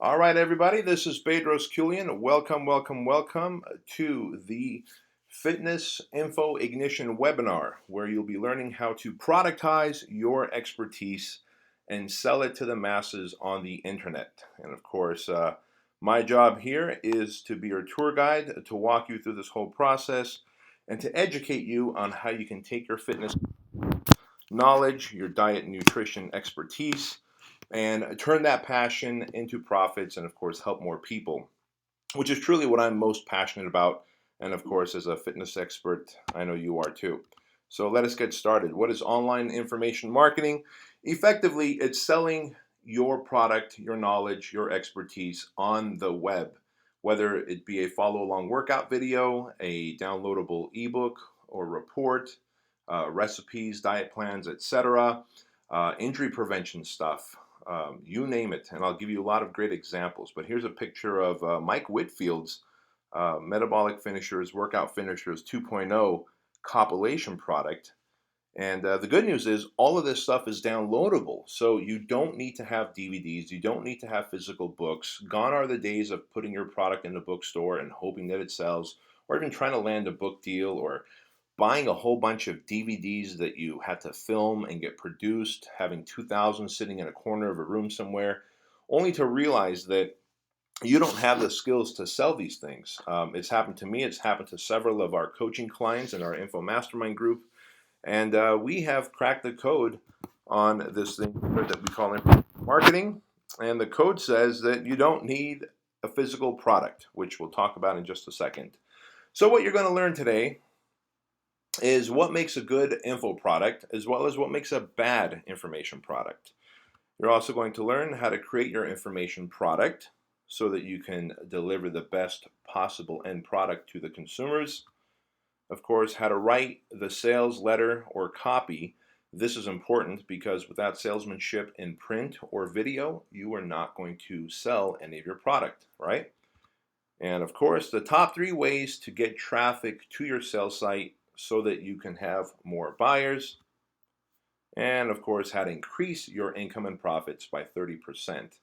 All right, everybody, this is Bedros Kulian. Welcome to the Fitness Info Ignition webinar, where you'll be learning how to productize your expertise and sell it to the masses on the internet. And of course, my job here is to be your tour guide, to walk you through this whole process, and to educate you on how you can take your fitness knowledge, your diet and nutrition expertise, and turn that passion into profits and, of course, help more people, which is truly what I'm most passionate about. And, of course, as a fitness expert, I know you are too. So let us get started. What is online information marketing? Effectively, it's selling your product, your knowledge, your expertise on the web, whether it be a follow along workout video, a downloadable ebook or report, recipes, diet plans, etc., injury prevention stuff, you name it. And I'll give you a lot of great examples. But here's a picture of Mike Whitfield's Metabolic Finishers, Workout Finishers 2.0 compilation product. And the good news is all of this stuff is downloadable. So you don't need to have DVDs. You don't need to have physical books. Gone are the days of putting your product in the bookstore and hoping that it sells, or even trying to land a book deal, or buying a whole bunch of DVDs that you had to film and get produced, having 2,000 sitting in a corner of a room somewhere, only to realize that you don't have the skills to sell these things. It's happened to me. It's happened to several of our coaching clients in our Info Mastermind group. And we have cracked the code on this thing that we call information marketing. And the code says that you don't need a physical product, which we'll talk about in just a second. So what you're going to learn today is what makes a good info product as well as what makes a bad information product. You're also going to learn how to create your information product so that you can deliver the best possible end product to the consumers. Of course, how to write the sales letter or copy. This is important because without salesmanship in print or video, you are not going to sell any of your product, right? And of course, the top 3 ways to get traffic to your sales site so that you can have more buyers. And of course, how to increase your income and profits by 30%.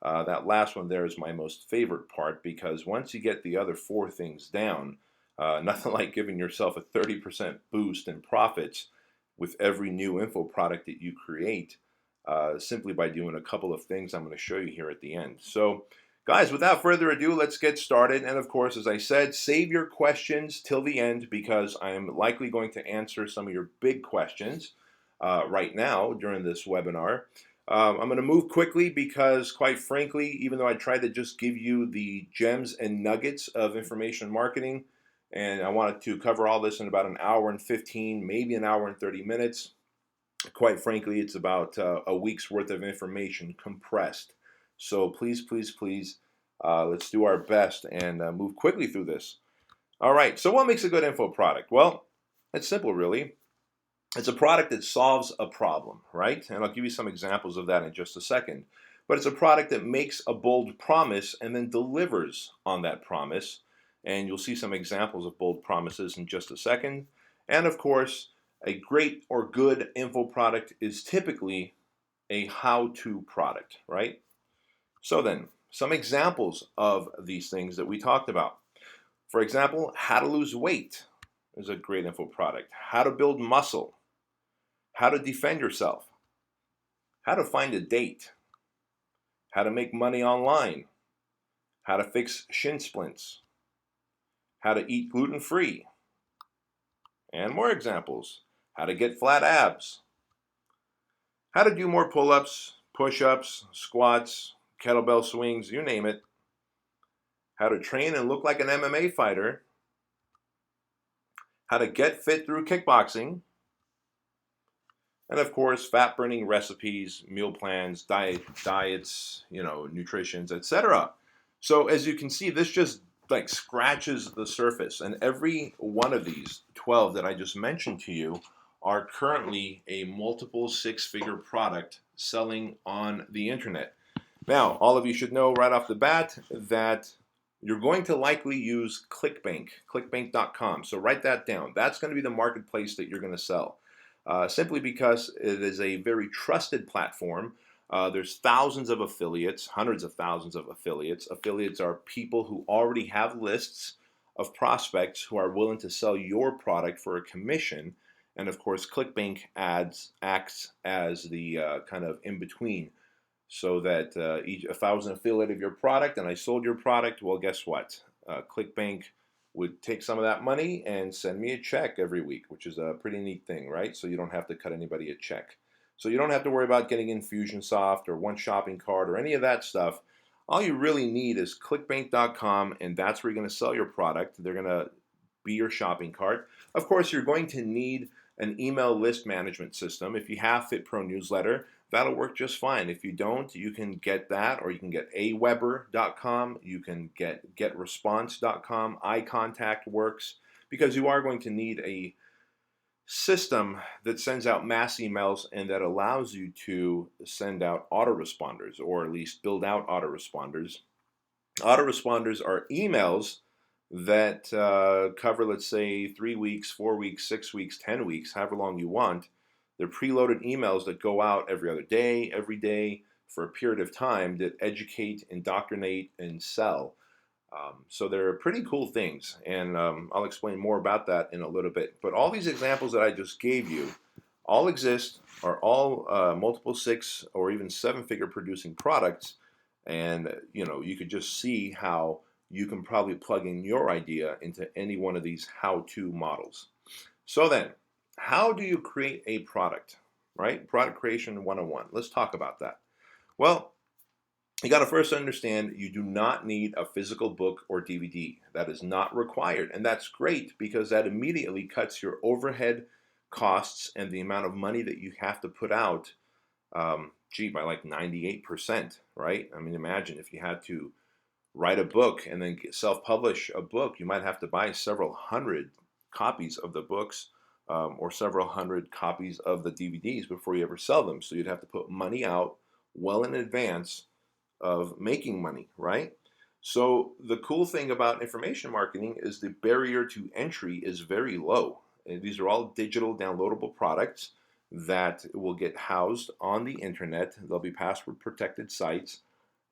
That last one there is my most favorite part because once you get the other 4 things down, nothing like giving yourself a 30% boost in profits with every new info product that you create, simply by doing a couple of things I'm going to show you here at the end. So, guys, without further ado, let's get started. And of course, as I said, save your questions till the end because I am likely going to answer some of your big questions right now during this webinar. I'm going to move quickly because, quite frankly, even though I tried to just give you the gems and nuggets of information marketing, and I wanted to cover all this in about an hour and 15, maybe an hour and 30 minutes, quite frankly, it's about a week's worth of information compressed. So please, let's do our best and move quickly through this. All right, so what makes a good info product? Well, it's simple, really. It's a product that solves a problem, right? And I'll give you some examples of that in just a second. But it's a product that makes a bold promise and then delivers on that promise. And you'll see some examples of bold promises in just a second. And of course, a great or good info product is typically a how-to product, right? So then, some examples of these things that we talked about. For example, how to lose weight is a great info product. How to build muscle. How to defend yourself. How to find a date. How to make money online. How to fix shin splints. How to eat gluten-free. And more examples. How to get flat abs. How to do more pull-ups, push-ups, squats, kettlebell swings, you name it. How to train and look like an MMA fighter. How to get fit through kickboxing. And of course, fat-burning recipes, meal plans, diets, nutritions, etc. So as you can see, this just like scratches the surface. And every one of these 12 that I just mentioned to you are currently a multiple 6-figure product selling on the internet. Now, all of you should know right off the bat that you're going to likely use Clickbank, clickbank.com. So write that down. That's going to be the marketplace that you're going to sell. Simply because it is a very trusted platform. There's thousands of affiliates, hundreds of thousands of affiliates. Affiliates are people who already have lists of prospects who are willing to sell your product for a commission. And of course, Clickbank ads acts as the kind of in between, so that if I was an affiliate of your product and I sold your product, well, guess what? Clickbank would take some of that money and send me a check every week, which is a pretty neat thing, right? So you don't have to cut anybody a check. So you don't have to worry about getting Infusionsoft or One Shopping Cart or any of that stuff. All you really need is clickbank.com, and that's where you're going to sell your product. They're going to be your shopping cart. Of course, you're going to need an email list management system. If you have FitPro Newsletter, that'll work just fine. If you don't, you can get that, or you can get aweber.com, you can get getresponse.com, iContact works, because you are going to need a system that sends out mass emails and that allows you to send out autoresponders, or at least build out autoresponders. Autoresponders are emails that cover, let's say, 3 weeks, 4 weeks, 6 weeks, 10 weeks, however long you want. They're preloaded emails that go out every other day, every day, for a period of time, that educate, indoctrinate, and sell. So they're pretty cool things, and I'll explain more about that in a little bit. But all these examples that I just gave you all exist, are all multiple 6 or even 7-figure producing products, and you could just see how you can probably plug in your idea into any one of these how-to models. So then, how do you create a product, right? Product creation 101. Let's talk about that. Well, you got to first understand you do not need a physical book or DVD. That is not required. And that's great, because that immediately cuts your overhead costs and the amount of money that you have to put out, by like 98%, right? I mean, imagine if you had to write a book and then self-publish a book, you might have to buy several hundred copies of the books, or several hundred copies of the DVDs before you ever sell them. So you'd have to put money out well in advance of making money, right? So the cool thing about information marketing is the barrier to entry is very low. And these are all digital downloadable products that will get housed on the internet. They'll be password protected sites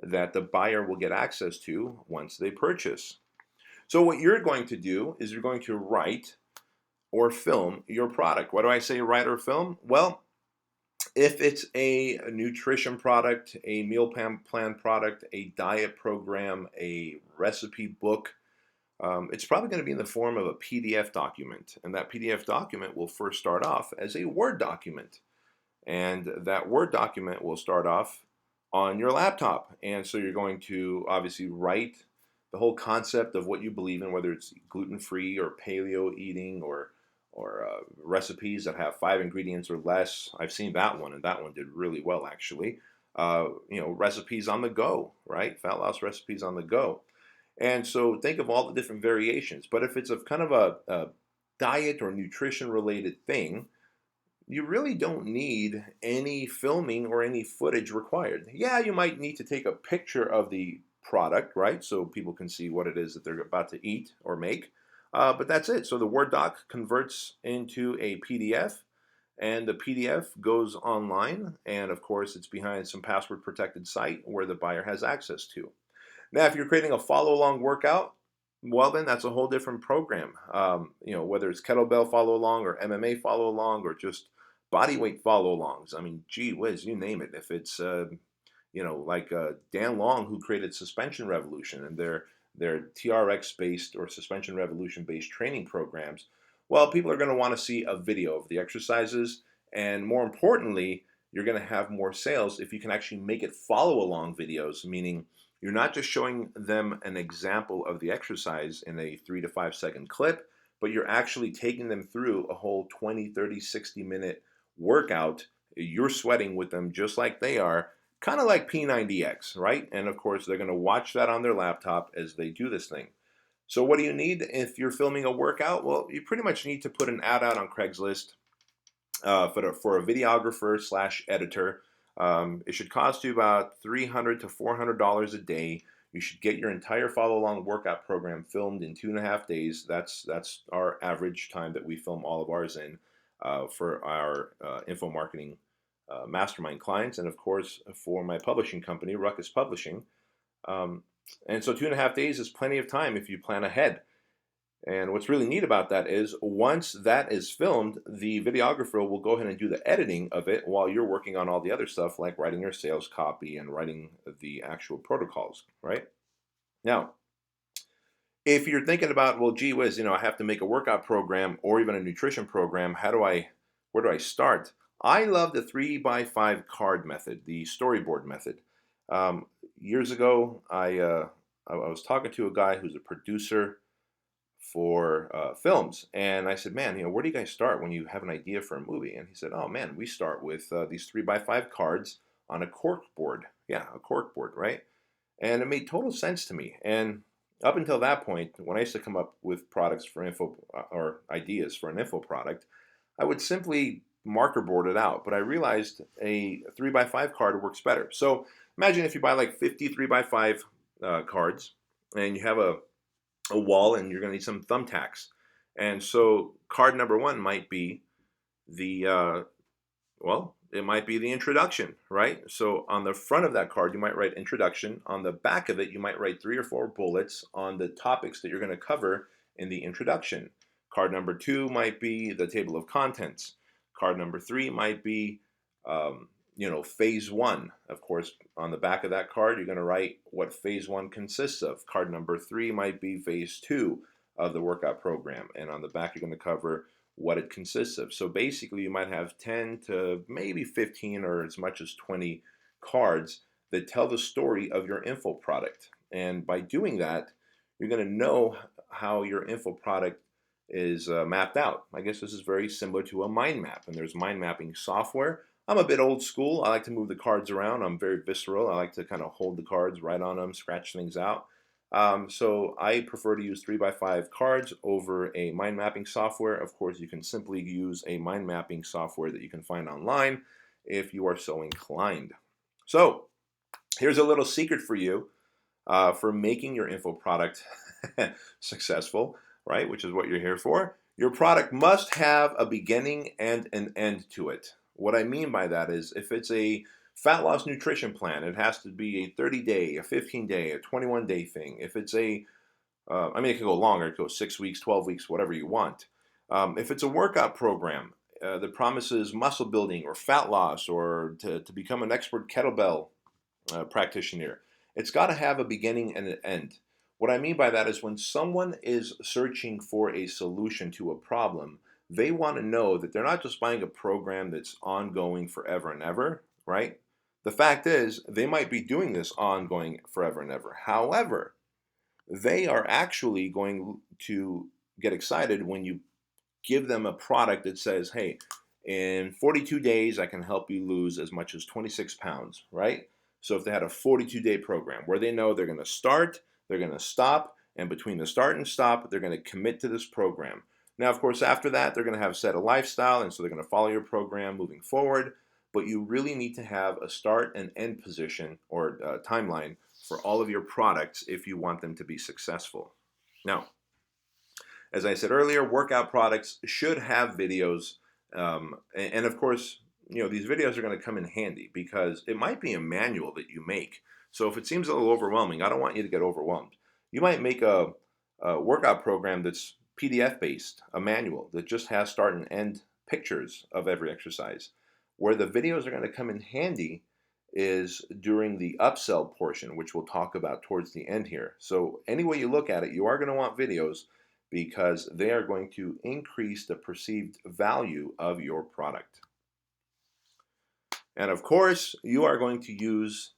that the buyer will get access to once they purchase. So what you're going to do is you're going to write or film your product. Why do I say write or film? Well, if it's a nutrition product, a meal plan product, a diet program, a recipe book, it's probably going to be in the form of a PDF document. And that PDF document will first start off as a Word document. And that Word document will start off on your laptop. And so you're going to obviously write the whole concept of what you believe in, whether it's gluten-free or paleo eating, or recipes that have 5 ingredients or less. I've seen that one, and that one did really well, actually. Recipes on the go, right? Fat loss recipes on the go. And so think of all the different variations. But if it's a kind of a diet or nutrition related thing, you really don't need any filming or any footage required. Yeah, you might need to take a picture of the product, right? So people can see what it is that they're about to eat or make. But that's it. So the Word doc converts into a PDF, and the PDF goes online. And of course, it's behind some password protected site where the buyer has access to. Now, if you're creating a follow along workout, well, then that's a whole different program. Whether it's kettlebell follow along, or MMA follow along, or just body weight follow alongs. I mean, gee whiz, you name it. If it's like Dan Long, who created Suspension Revolution, and their TRX based or Suspension Revolution based training programs, well, people are going to want to see a video of the exercises, and more importantly, you're going to have more sales if you can actually make it follow along videos, meaning you're not just showing them an example of the exercise in a 3 to 5 second clip, but you're actually taking them through a whole 20, 30, 60-minute workout. You're sweating with them just like they are, kind of like P90X, right? And of course, they're going to watch that on their laptop as they do this thing. So what do you need if you're filming a workout? Well, you pretty much need to put an ad out on Craigslist for a videographer / editor. It should cost you about $300 to $400 a day. You should get your entire follow-along workout program filmed in 2.5 days. That's our average time that we film all of ours in for our info marketing mastermind clients, and of course for my publishing company, Ruckus Publishing. Um, and so 2.5 days is plenty of time if you plan ahead. And what's really neat about that is once that is filmed, the videographer will go ahead and do the editing of it while you're working on all the other stuff like writing your sales copy and writing the actual protocols, right? Now, if you're thinking about, well, gee whiz, I have to make a workout program or even a nutrition program, where do I start? I love the 3x5 card method, the storyboard method. Um, Years ago, I was talking to a guy who's a producer for films, and I said, man, where do you guys start when you have an idea for a movie? And he said, oh man, we start with these 3x5 cards on a cork board. Yeah, a cork board, right? And it made total sense to me. And up until that point, when I used to come up with products for info or ideas for an info product, I would simply marker board it out. But I realized a 3x5 card works better. So imagine if you buy like 50 3x5 cards and you have a wall and you're going to need some thumbtacks. And so card number one might be the it might be the introduction, right? So on the front of that card, you might write introduction. On the back of it, you might write 3 or 4 bullets on the topics that you're going to cover in the introduction. Card number 2 might be the table of contents. Card number 3 might be, phase 1. Of course, on the back of that card, you're going to write what phase 1 consists of. Card number 3 might be phase 2 of the workout program. And on the back, you're going to cover what it consists of. So basically, you might have 10 to maybe 15 or as much as 20 cards that tell the story of your info product. And by doing that, you're going to know how your info product is mapped out. I guess this is very similar to a mind map, and there's mind mapping software. I'm a bit old school. I like to move the cards around. I'm very visceral. I like to kind of hold the cards, write on them, scratch things out. So I prefer to use 3x5 cards over a mind mapping software. Of course, you can simply use a mind mapping software that you can find online if you are so inclined. So here's a little secret for you for making your info product successful, right? Which is what you're here for. Your product must have a beginning and an end to it. What I mean by that is if it's a fat loss nutrition plan, it has to be a 30-day, a 15-day, a 21-day thing. If it's it can go longer. It goes 6 weeks, 12 weeks, whatever you want. If it's a workout program that promises muscle building or fat loss or to become an expert kettlebell practitioner, it's got to have a beginning and an end. What I mean by that is when someone is searching for a solution to a problem, they want to know that they're not just buying a program that's ongoing forever and ever, right? The fact is, they might be doing this ongoing forever and ever. However, they are actually going to get excited when you give them a product that says, hey, in 42 days, I can help you lose as much as 26 pounds, right? So if they had a 42-day program where they know they're going to start, they're going to stop, and between the start and stop, they're going to commit to this program. Now, of course, after that, they're going to have set a lifestyle, and so they're going to follow your program moving forward. But you really need to have a start and end position or timeline for all of your products if you want them to be successful. Now, as I said earlier, workout products should have videos. And of course, these videos are going to come in handy because it might be a manual that you make. So if it seems a little overwhelming, I don't want you to get overwhelmed. You might make a workout program that's PDF based, a manual that just has start and end pictures of every exercise. Where the videos are going to come in handy is during the upsell portion, which we'll talk about towards the end here. So any way you look at it, you are going to want videos because they are going to increase the perceived value of your product. And of course, you are going to use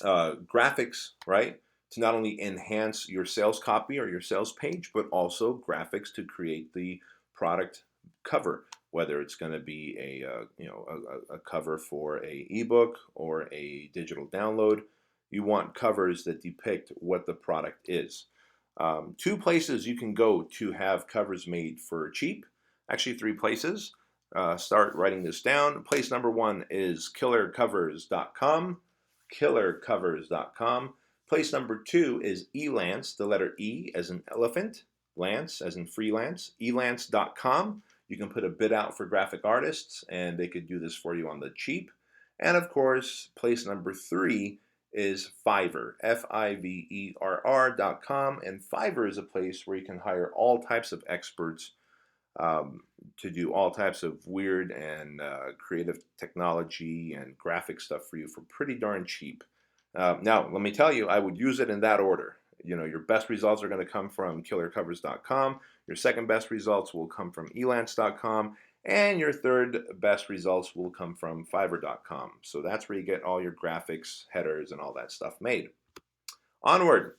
graphics, right, to not only enhance your sales copy or your sales page, but also graphics to create the product cover, whether it's going to be a cover for a ebook or a digital download. You want covers that depict what the product is. 2 places you can go to have covers made for cheap. Actually, 3 places. Start writing this down. Place number 1 is killercovers.com. Killercovers.com. Place number 2 is Elance, the letter E as in elephant, Lance as in freelance, elance.com. You can put a bid out for graphic artists, and they could do this for you on the cheap. And of course, place number 3 is Fiverr, Fiverr.com. And Fiverr is a place where you can hire all types of experts to do all types of weird and creative technology and graphic stuff for you for pretty darn cheap. Now, let me tell you, I would use it in that order. You know, your best results are going to come from killercovers.com. Your second best results will come from elance.com. And your third best results will come from fiverr.com. So that's where you get all your graphics, headers, and all that stuff made. Onward.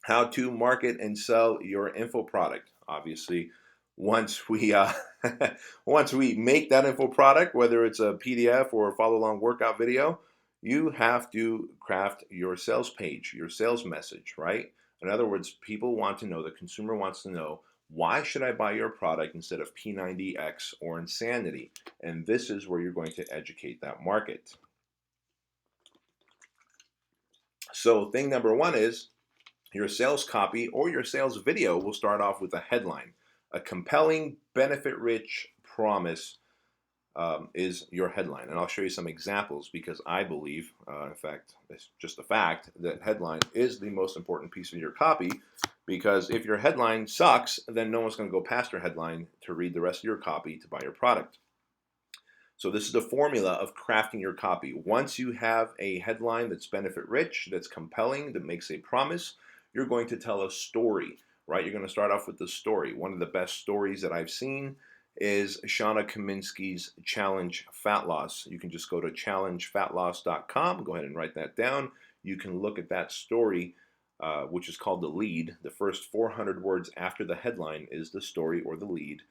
How to market and sell your info product. Obviously, once we once we make that info product, whether it's a PDF or a follow-along workout video, you have to craft your sales page, your sales message, right? In other words, people want to know, the consumer wants to know, why should I buy your product instead of P90X or Insanity? And this is where you're going to educate that market. So thing number 1 is, your sales copy or your sales video will start off with a headline. A compelling, benefit-rich promise is your headline. And I'll show you some examples because I believe, in fact, it's just a fact, that headline is the most important piece of your copy, because if your headline sucks, then no one's going to go past your headline to read the rest of your copy to buy your product. So this is the formula of crafting your copy. Once you have a headline that's benefit-rich, that's compelling, that makes a promise, you're going to tell a story, right? You're going to start off with the story. One of the best stories that I've seen is Shauna Kaminsky's Challenge Fat Loss. You can just go to challengefatloss.com. Go ahead and write that down. You can look at that story, which is called the lead. The first 400 words after the headline is the story or the lead.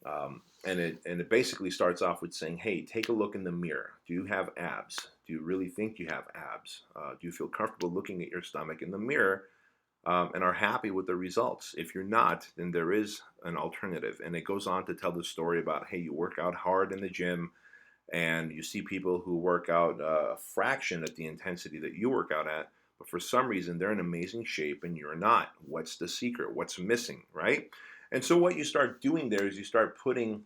And it basically starts off with saying, hey, take a look in the mirror. Do you have abs? Do you really think you have abs? Do you feel comfortable looking at your stomach in the mirror? And are happy with the results? If you're not, then there is an alternative. And it goes on to tell the story about, hey, you work out hard in the gym, and you see people who work out a fraction at the intensity that you work out at, but for some reason they're in amazing shape and you're not. What's the secret? What's missing, right? And so what you start doing there is you start putting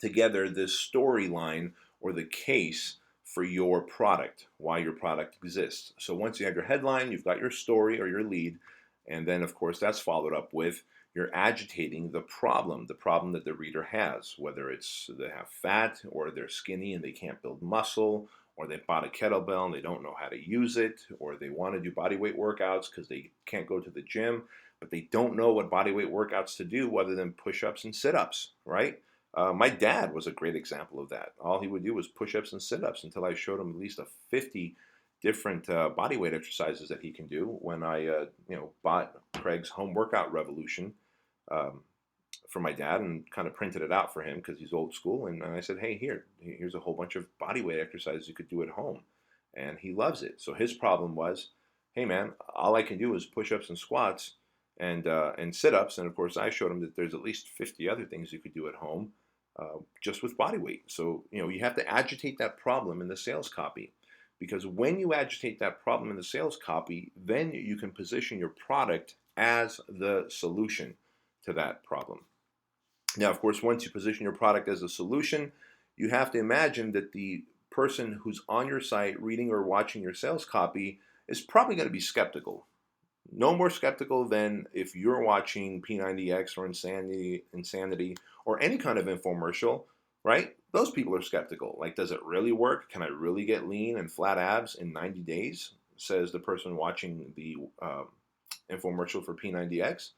together this storyline or the case for your product, why your product exists. So once you have your headline, you've got your story or your lead, and then of course that's followed up with you're agitating the problem that the reader has, whether it's they have fat or they're skinny and they can't build muscle, or they bought a kettlebell and they don't know how to use it, or they want to do body weight workouts because they can't go to the gym, but they don't know what body weight workouts to do other than push-ups and sit-ups, right? My dad was a great example of that. All he would do was push-ups and sit-ups until I showed him at least 50 different body weight exercises that he can do when I bought Craig's Home Workout Revolution for my dad and kind of printed it out for him because he's old school. And I said, hey, here's a whole bunch of body weight exercises you could do at home. And he loves it. So his problem was, hey, man, all I can do is push-ups and squats and sit-ups. And of course, I showed him that there's at least 50 other things you could do at home just with body weight. So, you have to agitate that problem in the sales copy, because when you agitate that problem in the sales copy, then you can position your product as the solution to that problem. Now, of course, once you position your product as a solution, you have to imagine that the person who's on your site reading or watching your sales copy is probably going to be skeptical. No more skeptical than if you're watching P90X or Insanity or any kind of infomercial, right? Those people are skeptical. Like, does it really work? Can I really get lean and flat abs in 90 days? Says the person watching the infomercial for P90X.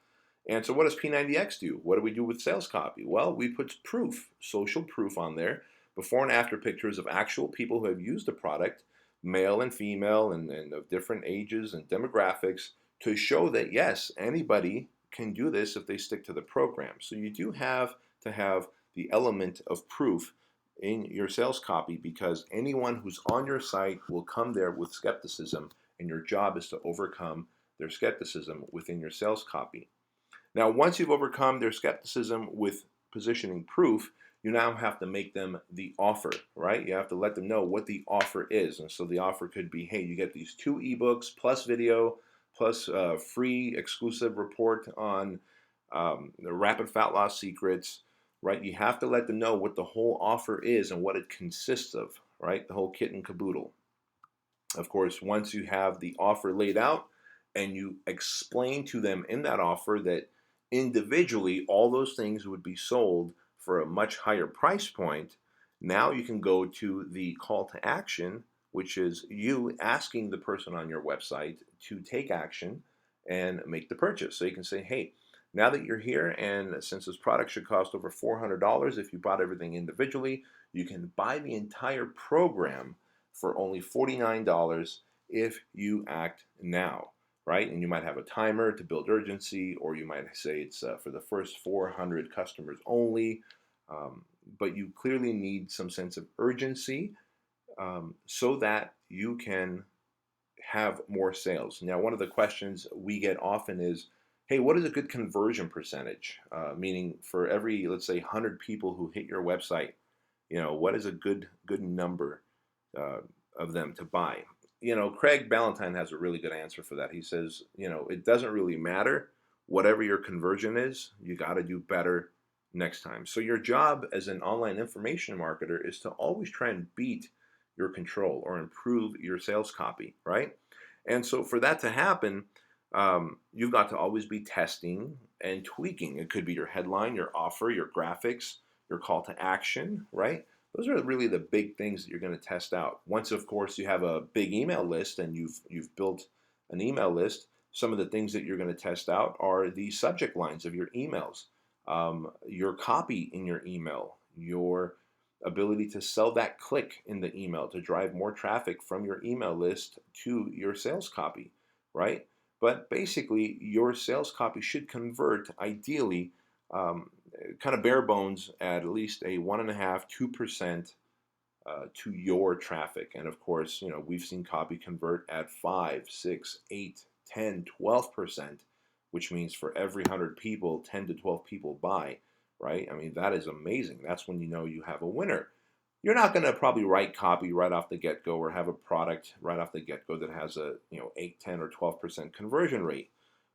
And so what does P90X do? What do we do with sales copy? Well, we put proof, social proof on there, before and after pictures of actual people who have used the product, male and female and of different ages and demographics, to show that, yes, anybody can do this if they stick to the program. So you do have to have the element of proof in your sales copy, because anyone who's on your site will come there with skepticism, and your job is to overcome their skepticism within your sales copy. Now, once you've overcome their skepticism with positioning proof, you now have to make them the offer, right? You have to let them know what the offer is. And so the offer could be, hey, you get these 2 ebooks plus video, plus free exclusive report on the rapid fat loss secrets, right? You have to let them know what the whole offer is and what it consists of, right? The whole kit and caboodle. Of course, once you have the offer laid out and you explain to them in that offer that individually all those things would be sold for a much higher price point, now you can go to the call to action, which is you asking the person on your website to take action and make the purchase. So you can say, hey, now that you're here, and since this product should cost over $400 if you bought everything individually, you can buy the entire program for only $49 if you act now, right? And you might have a timer to build urgency, or you might say it's for the first 400 customers only. But you clearly need some sense of urgency so that you can have more sales. Now, one of the questions we get often is, hey, what is a good conversion percentage? Meaning for every, let's say, 100 people who hit your website, what is a good number uh, of them to buy? Craig Ballantyne has a really good answer for that. He says, it doesn't really matter. Whatever your conversion is, you got to do better next time. So your job as an online information marketer is to always try and beat your control or improve your sales copy, right? And so for that to happen, you've got to always be testing and tweaking. It could be your headline, your offer, your graphics, your call to action, right? Those are really the big things that you're going to test out. Once, of course, you have a big email list and you've built an email list, some of the things that you're going to test out are the subject lines of your emails, your copy in your email, your ability to sell that click in the email to drive more traffic from your email list to your sales copy, right? But basically, your sales copy should convert ideally, kind of bare bones, at least a 1.5, 2% to your traffic. And of course, we've seen copy convert at 5, 6, 8, 10, 12%, which means for every 100 people, 10 to 12 people buy, right? I mean, that is amazing. That's when you know you have a winner. You're not going to probably write copy right off the get-go or have a product right off the get-go that has a 8, 10, or 12% conversion rate.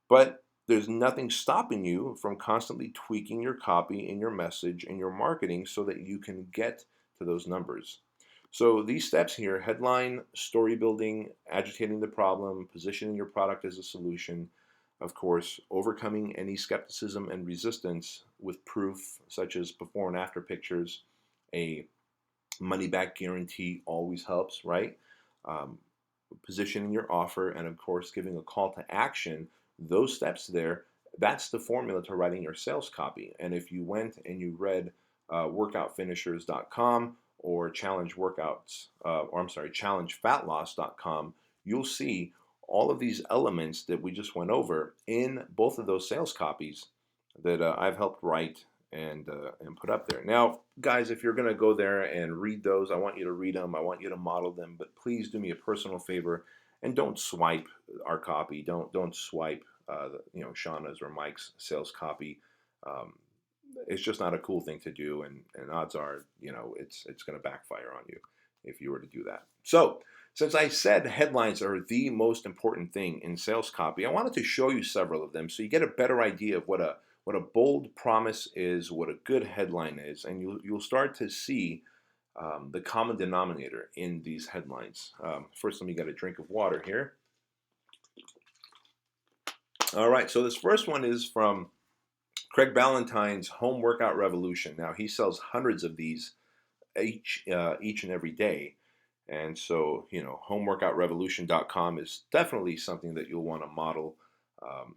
But there's nothing stopping you from constantly tweaking your copy and your message and your marketing so that you can get to those numbers. So these steps here: headline, story building, agitating the problem, positioning your product as a solution, of course, overcoming any skepticism and resistance with proof, such as before and after pictures. A money back guarantee always helps, right? Um, Positioning your offer, and of course, giving a call to action. Those steps there, that's the formula to writing your sales copy. And if you went and you read workoutfinishers.com or challengefatloss.com, you'll see all of these elements that we just went over in both of those sales copies that I've helped write and put up there. Now, guys, if you're going to go there and read those, I want you to read them. I want you to model them. But please do me a personal favor and don't swipe our copy. Don't swipe Shauna's or Mike's sales copy. Um, it's just not a cool thing to do, and odds are it's going to backfire on you if you were to do that. So, since I said headlines are the most important thing in sales copy, I wanted to show you several of them so you get a better idea of what a bold promise is, what a good headline is, and you'll start to see the common denominator in these headlines. First, let me get a drink of water here. All right, so this first one is from Craig Ballantyne's Home Workout Revolution. Now, he sells hundreds of these each and every day. And so, homeworkoutrevolution.com is definitely something that you'll want to model.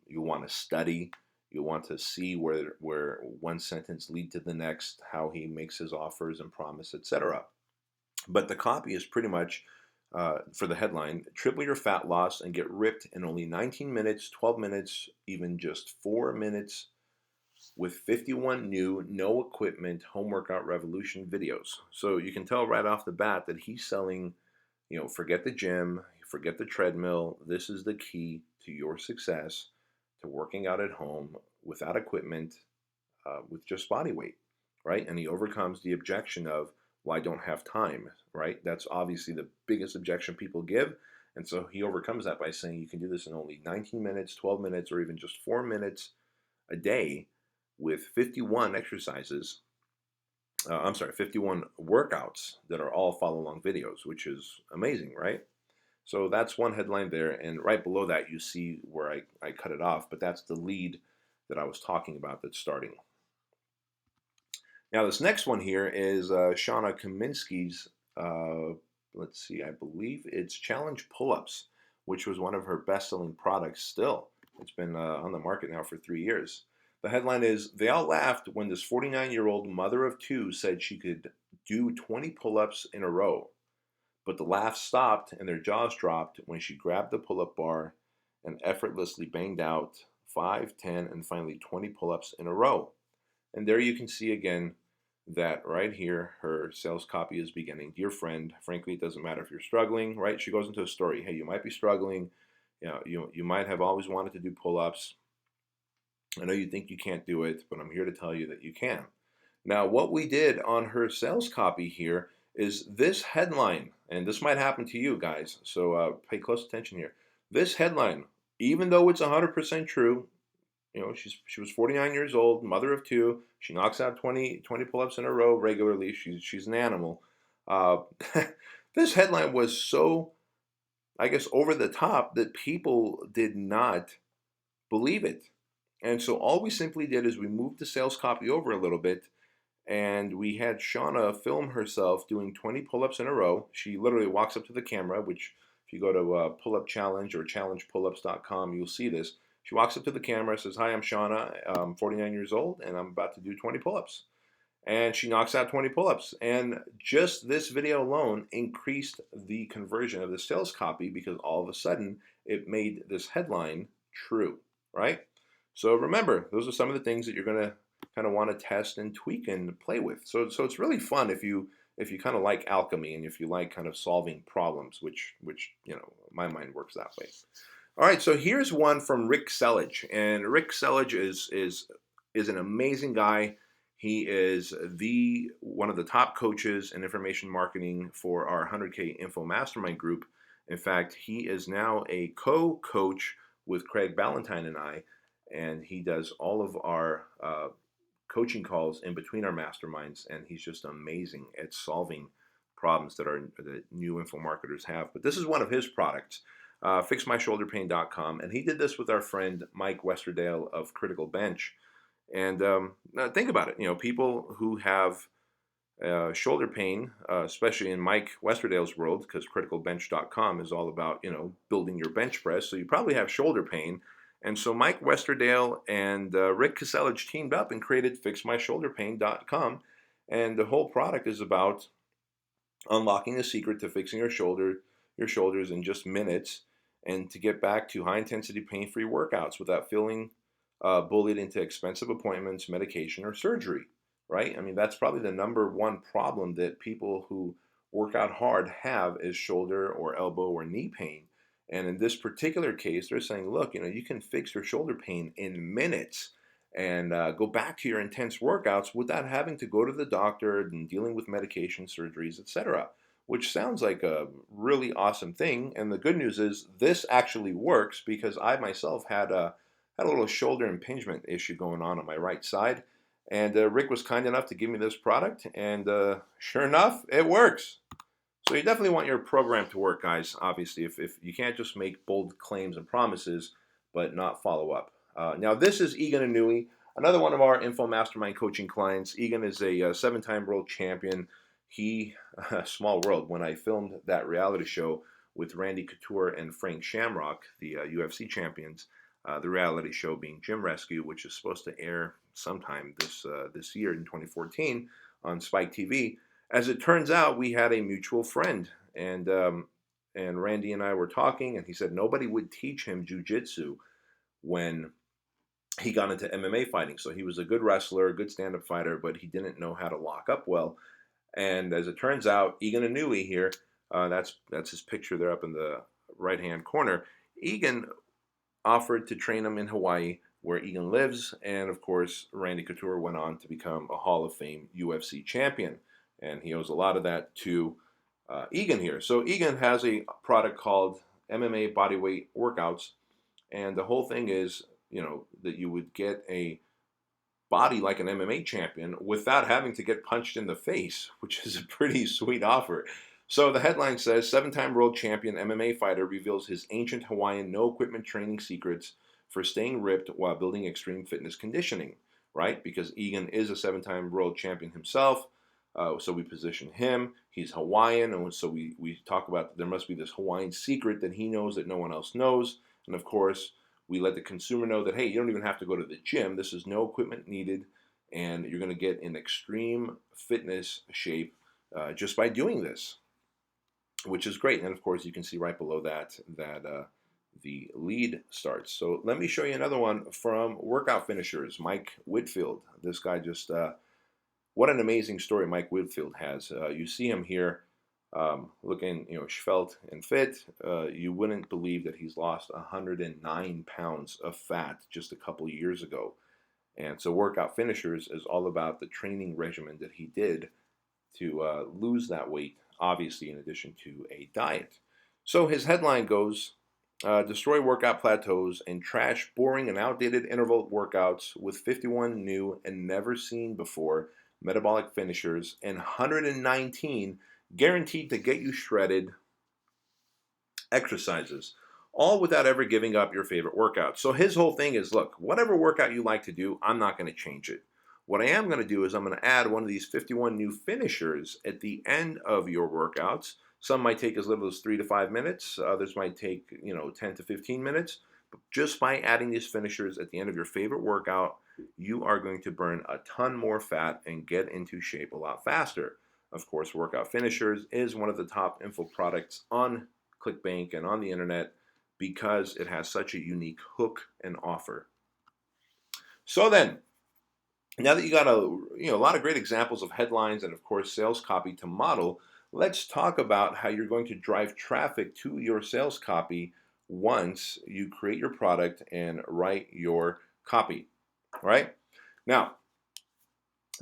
You'll want to study. You'll want to see where one sentence lead to the next, how he makes his offers and promise, etc. But the copy is pretty much, for the headline, triple your fat loss and get ripped in only 19 minutes, 12 minutes, even just 4 minutes with 51 new, no equipment home workout revolution videos. So you can tell right off the bat that he's selling, forget the gym, forget the treadmill. This is the key to your success, to working out at home without equipment, with just body weight, right? And he overcomes the objection of, well, I don't have time, right? That's obviously the biggest objection people give. And so he overcomes that by saying you can do this in only 19 minutes, 12 minutes, or even just 4 minutes a day with 51 exercises I'm sorry, 51 workouts that are all follow along videos, which is amazing, right? So that's one headline there. And right below that, you see where I cut it off, but that's the lead that I was talking about that's starting. Now, this next one here is Shauna Kaminsky's, let's see, I believe it's Challenge Pull-Ups, which was one of her best-selling products still. It's been on the market now for 3 years. The headline is, they all laughed when this 49-year-old mother of two said she could do 20 pull-ups in a row. But the laughs stopped and their jaws dropped when she grabbed the pull-up bar and effortlessly banged out 5, 10, and finally 20 pull-ups in a row. And there you can see again that right here, her sales copy is beginning. Dear friend, frankly, it doesn't matter if you're struggling, right? She goes into a story. Hey, you might be struggling. You might have always wanted to do pull-ups. I know you think you can't do it, but I'm here to tell you that you can. Now, what we did on her sales copy here is this headline, and this might happen to you guys, so pay close attention here. This headline, even though it's 100% true, she was 49 years old, mother of two. She knocks out 20 pull-ups in a row regularly. She's an animal. Uh, this headline was so, I guess, over the top that people did not believe it. And so all we simply did is we moved the sales copy over a little bit, and we had Shauna film herself doing 20 pull-ups in a row. She literally walks up to the camera, which if you go to Pull-Up Challenge or challengepullups.com, you'll see this. She walks up to the camera, says, "Hi, I'm Shauna. I'm 49 years old, and I'm about to do 20 pull-ups." And she knocks out 20 pull-ups. And just this video alone increased the conversion of the sales copy because all of a sudden it made this headline true, right? So remember, those are some of the things that you're going to kind of want to test and tweak and play with. So it's really fun if you kind of like alchemy and if you like kind of solving problems, which my mind works that way. All right, so here's one from Rick Selledge, and Rick Selledge is an amazing guy. He is the one of the top coaches in information marketing for our 100K Info Mastermind group. In fact, he is now a co-coach with Craig Ballantyne and I, and he does all of our coaching calls in between our masterminds, and he's just amazing at solving problems that new info marketers have. But this is one of his products, fixmyshoulderpain.com, and he did this with our friend Mike Westerdale of Critical Bench. And now think about it. People who have shoulder pain, especially in Mike Westerdale's world, because criticalbench.com is all about building your bench press. So you probably have shoulder pain. And so Mike Westerdale and Rick Selledge teamed up and created fixmyshoulderpain.com. And the whole product is about unlocking the secret to fixing your shoulders in just minutes, and to get back to high intensity pain-free workouts without feeling bullied into expensive appointments, medication, or surgery, right? I mean, that's probably the number one problem that people who work out hard have is shoulder or elbow or knee pain. And in this particular case, they're saying, look, you can fix your shoulder pain in minutes and go back to your intense workouts without having to go to the doctor and dealing with medication, surgeries, etc., which sounds like a really awesome thing. And the good news is this actually works, because I myself had a little shoulder impingement issue going on my right side. And Rick was kind enough to give me this product, and sure enough, it works. So you definitely want your program to work, guys. Obviously, if you can't just make bold claims and promises, but not follow up. Now, this is Egan Anui, another one of our Info Mastermind coaching clients. Egan is a 7-time world champion. Small world. When I filmed that reality show with Randy Couture and Frank Shamrock, the UFC champions, the reality show being Gym Rescue, which is supposed to air sometime this year in 2014 on Spike TV. As it turns out, we had a mutual friend, and Randy and I were talking, and he said nobody would teach him jujitsu when he got into MMA fighting. So he was a good wrestler, a good stand-up fighter, but he didn't know how to lock up well. And as it turns out, Egan Anui here, that's his picture there up in the right-hand corner. Egan offered to train him in Hawaii, where Egan lives, and of course, Randy Couture went on to become a Hall of Fame UFC champion, and he owes a lot of that to Egan here. So Egan has a product called MMA Bodyweight Workouts, and the whole thing is, that you would get a body like an MMA champion without having to get punched in the face, which is a pretty sweet offer. So the headline says 7-time world champion MMA fighter reveals his ancient Hawaiian no equipment training secrets for staying ripped while building extreme fitness conditioning, right? Because Egan is a 7-time world champion himself. So we position him. He's Hawaiian, and so we talk about there must be this Hawaiian secret that he knows that no one else knows. And of course, we let the consumer know that, hey, you don't even have to go to the gym. This is no equipment needed, and you're going to get in extreme fitness shape just by doing this, which is great. And of course, you can see right below that the lead starts. So let me show you another one from Workout Finishers, Mike Whitfield. This guy just what an amazing story Mike Whitfield has. You see him here looking, svelte and fit. You wouldn't believe that he's lost 109 pounds of fat just a couple years ago. And so Workout Finishers is all about the training regimen that he did to lose that weight, obviously in addition to a diet. So his headline goes, destroy workout plateaus and trash boring and outdated interval workouts with 51 new and never seen before metabolic finishers and 119 guaranteed to get you shredded exercises, all without ever giving up your favorite workout. So his whole thing is, look, whatever workout you like to do, I'm not going to change it. What I am going to do is I'm going to add one of these 51 new finishers at the end of your workouts. Some might take as little as 3 to 5 minutes. Others might take, 10 to 15 minutes. But just by adding these finishers at the end of your favorite workout, you are going to burn a ton more fat and get into shape a lot faster. Of course, Workout Finishers is one of the top info products on Clickbank and on the internet because it has such a unique hook and offer. So then, now that you got a lot of great examples of headlines and of course sales copy to model, let's talk about how you're going to drive traffic to your sales copy once you create your product and write your copy. Right? Now,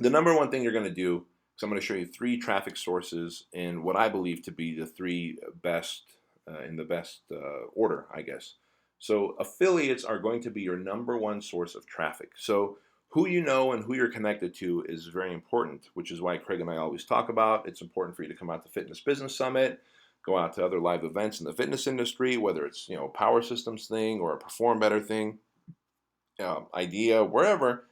the number one thing you're going to do is I'm going to show you 3 traffic sources in what I believe to be the 3 best in the best order, I guess. So affiliates are going to be your number one source of traffic. So who you know and who you're connected to is very important, which is why Craig and I always talk about it's important for you to come out to Fitness Business Summit, go out to other live events in the fitness industry, whether it's a power systems thing or a perform better thing, idea, wherever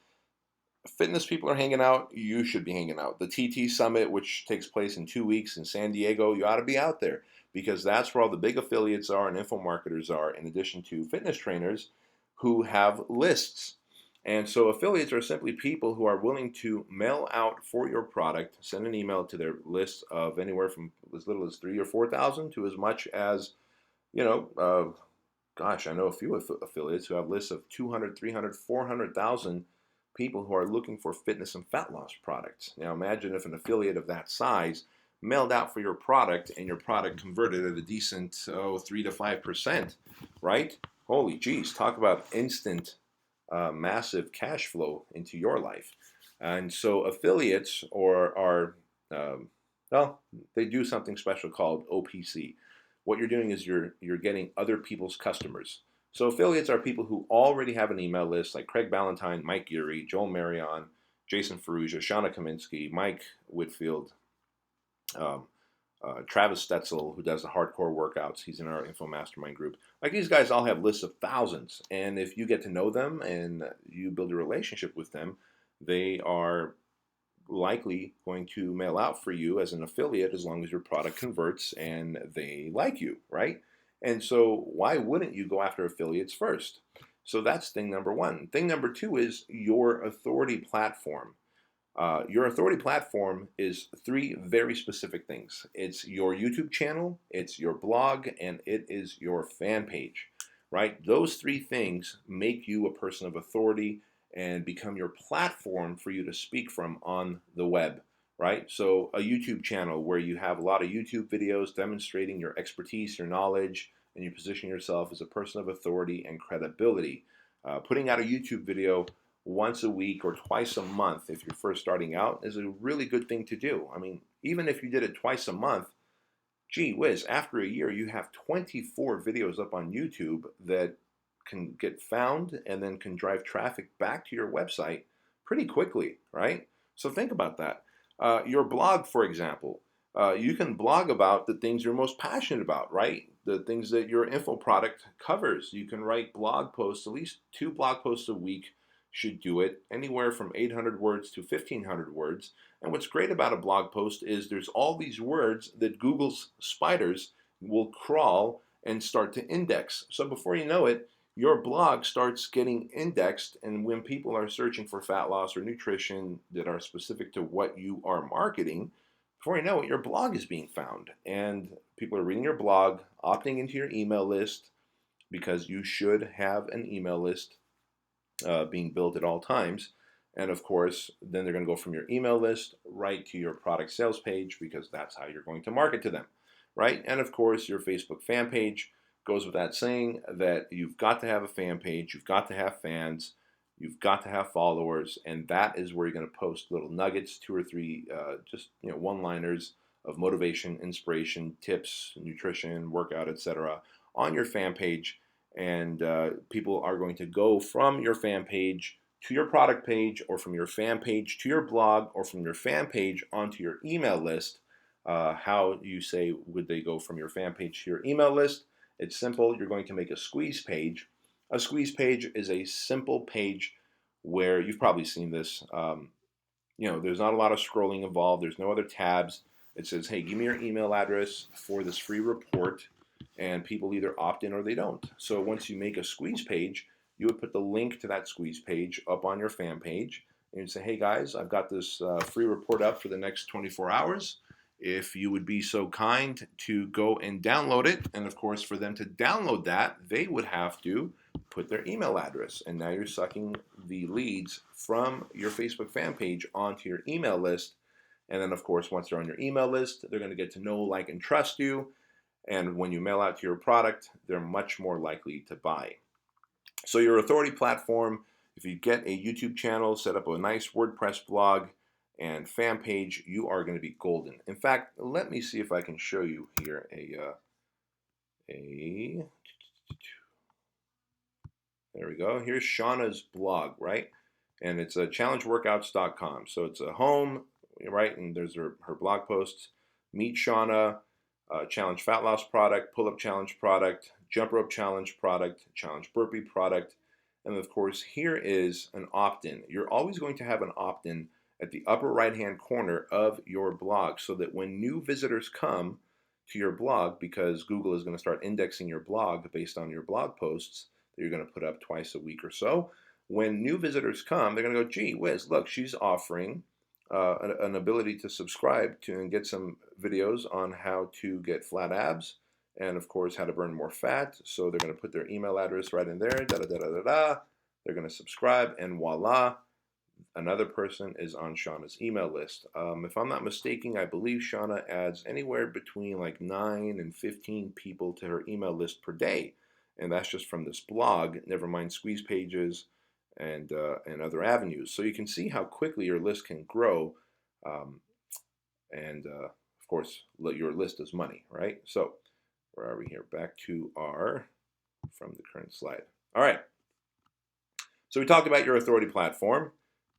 fitness people are hanging out, you should be hanging out. The TT Summit, which takes place in 2 weeks in San Diego, you ought to be out there because that's where all the big affiliates are and info marketers are, in addition to fitness trainers who have lists. And so affiliates are simply people who are willing to mail out for your product, send an email to their list of anywhere from as little as 3,000 or 4,000 to as much as, gosh, I know a few affiliates who have lists of 200, 300, 400,000 people who are looking for fitness and fat loss products. Now imagine if an affiliate of that size mailed out for your product and your product converted at a decent 3 to 5%, right? Holy geez, talk about instant massive cash flow into your life. And so affiliates they do something special called OPC. What you're doing is you're getting other people's customers. So affiliates are people who already have an email list, like Craig Ballantyne, Mike Geary, Joel Marion, Jason Ferrugia, Shauna Kaminsky, Mike Whitfield, Travis Stetzel, who does the hardcore workouts. He's in our Info Mastermind group. Like these guys all have lists of thousands. And if you get to know them and you build a relationship with them, they are likely going to mail out for you as an affiliate as long as your product converts and they like you, right? And so why wouldn't you go after affiliates first? So that's thing number one. Thing number two is your authority platform. Your authority platform is 3 very specific things. It's your YouTube channel, it's your blog, and it is your fan page, right? Those 3 things make you a person of authority and become your platform for you to speak from on the web, right? So a YouTube channel where you have a lot of YouTube videos demonstrating your expertise, your knowledge, and you position yourself as a person of authority and credibility. Putting out a YouTube video once a week or twice a month if you're first starting out is a really good thing to do. I mean, even if you did it twice a month, gee whiz, after a year you have 24 videos up on YouTube that can get found and then can drive traffic back to your website pretty quickly, right? So think about that. Your blog, for example, you can blog about the things you're most passionate about, right? The things that your info product covers. You can write blog posts, at least 2 blog posts a week should do it, anywhere from 800 words to 1,500 words. And what's great about a blog post is there's all these words that Google's spiders will crawl and start to index. So before you know it, your blog starts getting indexed, and when people are searching for fat loss or nutrition that are specific to what you are marketing, before you know it, your blog is being found, and people are reading your blog, opting into your email list, because you should have an email list being built at all times. And of course, then they're going to go from your email list right to your product sales page, because that's how you're going to market to them, right? And of course, your Facebook fan page goes without saying that you've got to have a fan page, you've got to have fans, you've got to have followers, and that is where you're going to post little nuggets, 2 or 3, just one-liners of motivation, inspiration, tips, nutrition, workout, etc., on your fan page. And people are going to go from your fan page to your product page, or from your fan page to your blog, or from your fan page onto your email list. How you say would they go from your fan page to your email list? It's simple. You're going to make a squeeze page. A squeeze page is a simple page where you've probably seen this. There's not a lot of scrolling involved. There's no other tabs. It says, hey, give me your email address for this free report, and people either opt in or they don't. So once you make a squeeze page, you would put the link to that squeeze page up on your fan page, and you'd say, hey guys, I've got this free report up for the next 24 hours. If you would be so kind to go and download it, and of course for them to download that, they would have to put their email address, and now you're sucking the leads from your Facebook fan page onto your email list. And then of course, once they're on your email list, they're going to get to know, like, and trust you. And when you mail out to your product, they're much more likely to buy. So your authority platform, if you get a YouTube channel, set up a nice WordPress blog and fan page, you are going to be golden. In fact, let me see if I can show you here there we go. Here's Shauna's blog, right? And it's a challengeworkouts.com. So it's a home, right? And there's her blog posts. Meet Shauna, challenge fat loss product, pull-up challenge product, jump rope challenge product, challenge burpee product. And of course, here is an opt-in. You're always going to have an opt-in at the upper right-hand corner of your blog, so that when new visitors come to your blog, because Google is going to start indexing your blog based on your blog posts that you're going to put up twice a week or so, when new visitors come, they're going to go, gee whiz, look, she's offering an ability to subscribe to and get some videos on how to get flat abs, and of course how to burn more fat. So they're going to put their email address right in there, da da da da da da. They're going to subscribe, and voila, another person is on Shauna's email list. If I'm not mistaken, I believe Shauna adds anywhere between like 9 and 15 people to her email list per day, and that's just from this blog, never mind squeeze pages and other avenues. So you can see how quickly your list can grow, and of course, your list is money, right? So where are we here? Back to from the current slide. All right. So we talked about your authority platform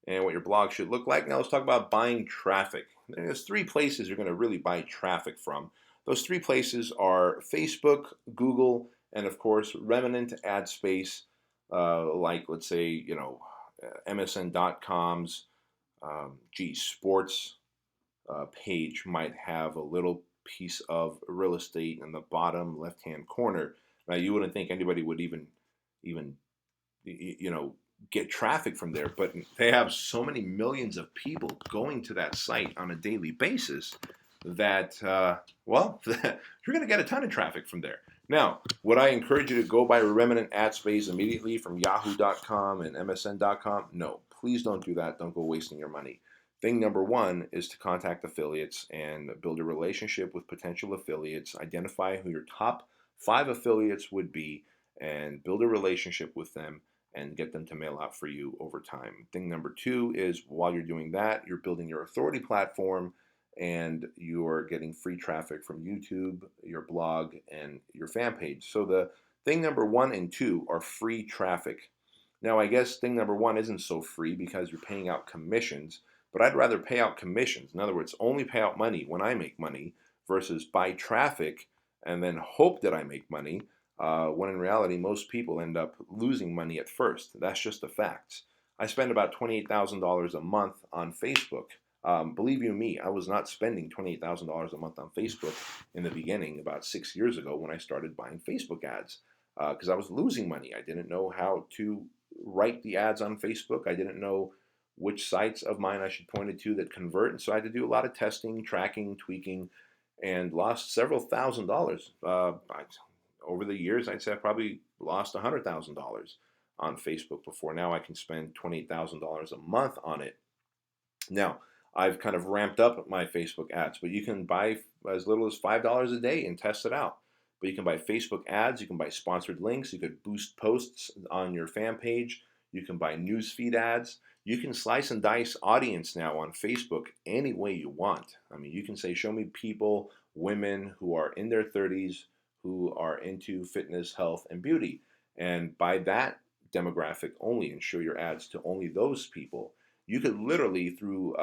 and what your blog should look like. Now let's talk about buying traffic. There's 3 places you're going to really buy traffic from. Those 3 places are Facebook, Google, and of course, remnant ad space, like let's say, MSN.com's sports page might have a little piece of real estate in the bottom left-hand corner. Now you wouldn't think anybody would even get traffic from there, but they have so many millions of people going to that site on a daily basis that you're going to get a ton of traffic from there. Now, would I encourage you to go buy remnant ad space immediately from yahoo.com and msn.com? No, please don't do that. Don't go wasting your money. Thing number 1 is to contact affiliates and build a relationship with potential affiliates. Identify who your top 5 affiliates would be and build a relationship with them and get them to mail out for you over time. Thing number 2 is, while you're doing that, you're building your authority platform and you're getting free traffic from YouTube, your blog, and your fan page. So the thing number 1 and 2 are free traffic. Now, I guess thing number one isn't so free because you're paying out commissions, but I'd rather pay out commissions. In other words, only pay out money when I make money versus buy traffic and then hope that I make money, when in reality, most people end up losing money at first. That's just the facts. I spend about $28,000 a month on Facebook. Believe you me, I was not spending $28,000 a month on Facebook in the beginning, about 6 years ago when I started buying Facebook ads, because I was losing money. I didn't know how to write the ads on Facebook. I didn't know which sites of mine I should point it to that convert. And so I had to do a lot of testing, tracking, tweaking, and lost several $1,000s. Over the years, I'd say I probably lost $100,000 on Facebook before now I can spend $28,000 a month on it. Now, I've kind of ramped up my Facebook ads, but you can buy as little as $5 a day and test it out. But you can buy Facebook ads, you can buy sponsored links, you could boost posts on your fan page, you can buy newsfeed ads, you can slice and dice audience now on Facebook any way you want. I mean, you can say, show me people, women who are in their 30s, who are into fitness, health, and beauty. And by that demographic only, and show your ads to only those people. You could literally, through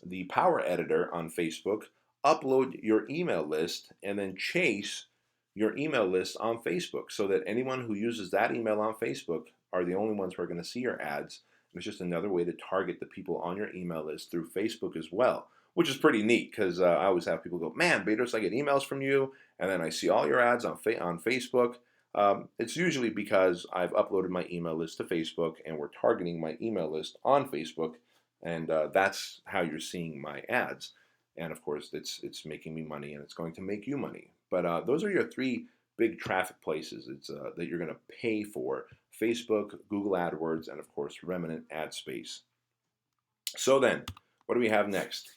the Power Editor on Facebook, upload your email list and then chase your email list on Facebook so that anyone who uses that email on Facebook are the only ones who are going to see your ads. And it's just another way to target the people on your email list through Facebook as well, which is pretty neat because I always have people go, man, Bedros, I get emails from you, and then I see all your ads on Facebook. It's usually because I've uploaded my email list to Facebook and we're targeting my email list on Facebook, and that's how you're seeing my ads. And of course, it's making me money, and it's going to make you money. But those are your three big traffic places that you're going to pay for: Facebook, Google AdWords, and of course, remnant ad space. So then, what do we have next?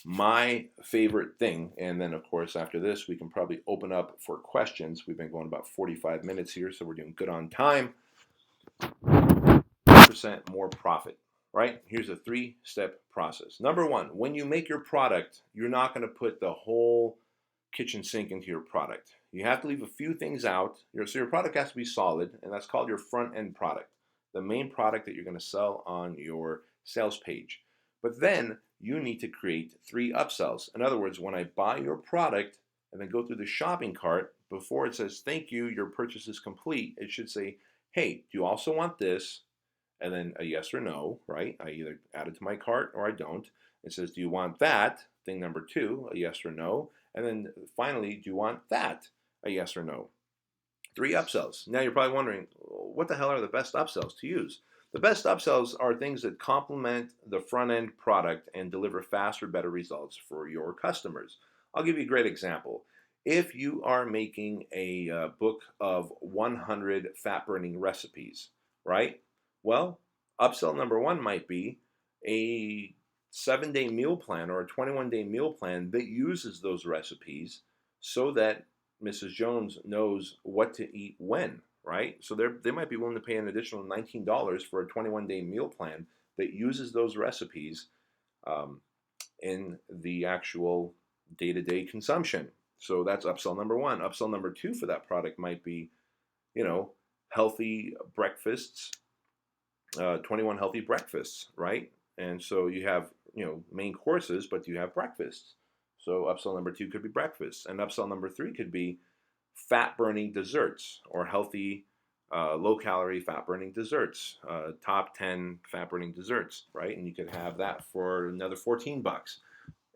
My favorite thing, and then of course after this we can probably open up for questions. We've been going about 45 minutes here, so we're doing good on time. 10% more profit, right? Here's a 3-step process. Number one, when you make your product, you're not going to put the whole kitchen sink into your product. You have to leave a few things out. So your product has to be solid, and that's called your front end product, the main product that you're going to sell on your sales page. But then you need to create 3 upsells. In other words, when I buy your product and then go through the shopping cart, before it says, thank you, your purchase is complete, it should say, hey, do you also want this? And then a yes or no, right? I either add it to my cart or I don't. It says, do you want that? Thing number 2, a yes or no. And then finally, do you want that? A yes or no. 3 upsells. Now you're probably wondering, what the hell are the best upsells to use? The best upsells are things that complement the front end product and deliver faster, better results for your customers. I'll give you a great example. If you are making a book of 100 fat burning recipes, right? Well, upsell number 1 might be a 7-day meal plan or a 21-day meal plan that uses those recipes so that Mrs. Jones knows what to eat when, right? So they might be willing to pay an additional $19 for a 21-day meal plan that uses those recipes in the actual day-to-day consumption. So that's upsell number 1. Upsell number 2 for that product might be, healthy breakfasts, 21 healthy breakfasts, right? And so you have, main courses, but you have breakfasts. So upsell number 2 could be breakfast, and upsell number 3 could be fat-burning desserts or healthy, low-calorie fat-burning desserts, top 10 fat-burning desserts, right? And you could have that for another $14.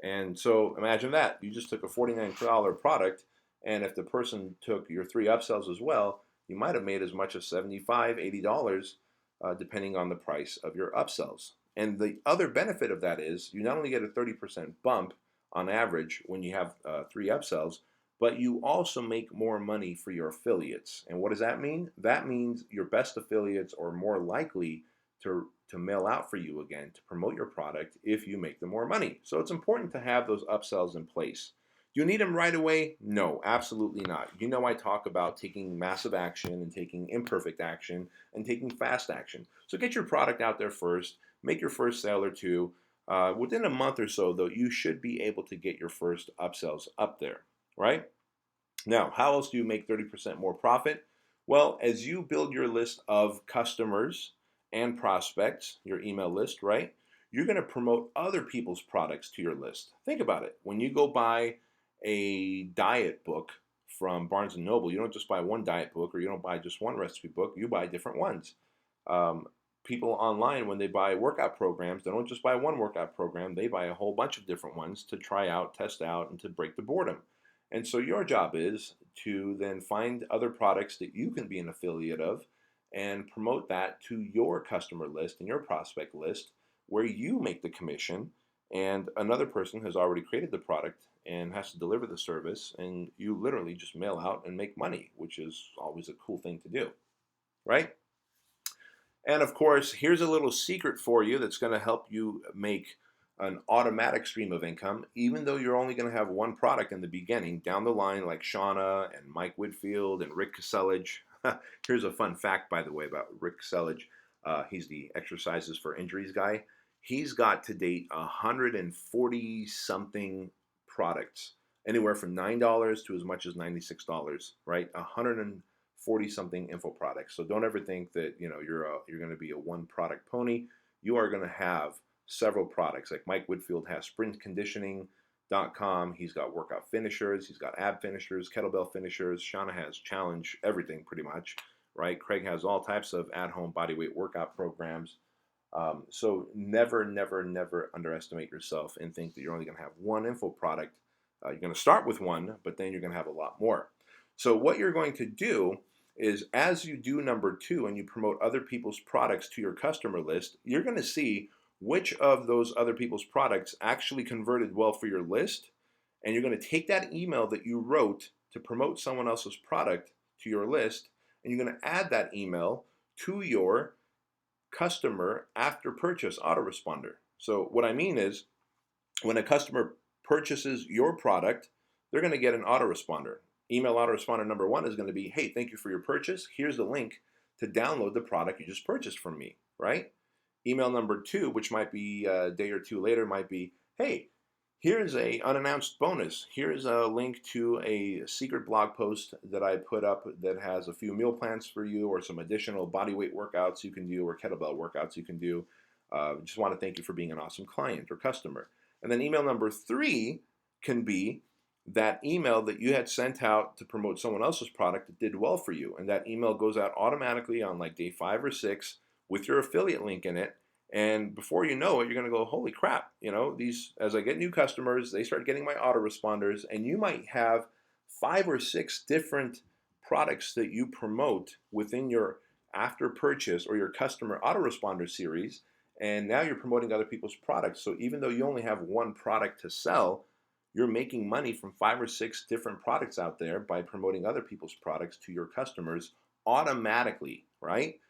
And so imagine that. You just took a $49 product, and if the person took your 3 upsells as well, you might have made as much as $75, $80, depending on the price of your upsells. And the other benefit of that is you not only get a 30% bump on average when you have 3 upsells, but you also make more money for your affiliates. And what does that mean? That means your best affiliates are more likely to mail out for you again, to promote your product if you make them more money. So it's important to have those upsells in place. Do you need them right away? No, absolutely not. I talk about taking massive action and taking imperfect action and taking fast action. So get your product out there first, make your first sale or 2. Within a month or so, though, you should be able to get your first upsells up there, right? Now, how else do you make 30% more profit? Well, as you build your list of customers and prospects, your email list, right? You're going to promote other people's products to your list. Think about it. When you go buy a diet book from Barnes and Noble, you don't just buy one diet book or you don't buy just one recipe book, you buy different ones. Um, People online, when they buy workout programs, they don't just buy one workout program, they buy a whole bunch of different ones to try out, test out, and to break the boredom. And so your job is to then find other products that you can be an affiliate of and promote that to your customer list and your prospect list where you make the commission and another person has already created the product and has to deliver the service and you literally just mail out and make money, which is always a cool thing to do, right? And of course, here's a little secret for you that's going to help you make an automatic stream of income, even though you're only going to have one product in the beginning. Down the line, like Shauna and Mike Whitfield and Rick Kaselich. Here's a fun fact, by the way, about Rick Kaselich. He's the exercises for injuries guy. He's got to date 140 something products, anywhere from $9 to as much as $96, right? 140 something info products. So don't ever think that you're going to be a one product pony. You are going to have several products. Like Mike Whitfield has sprintconditioning.com. He's got workout finishers. He's got ab finishers, kettlebell finishers. Shauna has challenge everything pretty much, right? Craig has all types of at-home bodyweight workout programs. So never, never, never underestimate yourself and think that you're only going to have one info product. You're going to start with one, but then you're going to have a lot more. So what you're going to do is as you do number 2 and you promote other people's products to your customer list, you're going to see which of those other people's products actually converted well for your list. And you're going to take that email that you wrote to promote someone else's product to your list, and you're going to add that email to your customer after purchase autoresponder. So what I mean is when a customer purchases your product, they're going to get an autoresponder. Email autoresponder number 1 is going to be, hey, thank you for your purchase. Here's the link to download the product you just purchased from me, right? Email number 2, which might be a day or two later, might be, hey, here's a unannounced bonus. Here's a link to a secret blog post that I put up that has a few meal plans for you or some additional body weight workouts you can do or kettlebell workouts you can do. Just want to thank you for being an awesome client or customer. And then email number 3 can be that email that you had sent out to promote someone else's product that did well for you. And that email goes out automatically on like day 5 or 6 with your affiliate link in it. And before you know it, you're going to go, holy crap, these, as I get new customers, they start getting my autoresponders, and you might have 5 or 6 different products that you promote within your after purchase or your customer autoresponder series. And now you're promoting other people's products. So even though you only have one product to sell, you're making money from 5 or 6 different products out there by promoting other people's products to your customers automatically, right?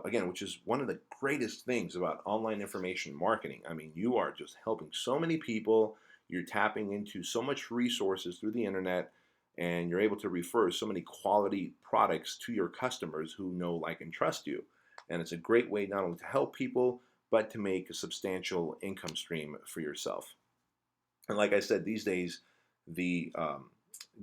Again, which is one of the greatest things about online information marketing. I mean, you are just helping so many people. You're tapping into so much resources through the internet, and you're able to refer so many quality products to your customers who know, like, and trust you. And it's a great way not only to help people, but to make a substantial income stream for yourself. And like I said, these days, the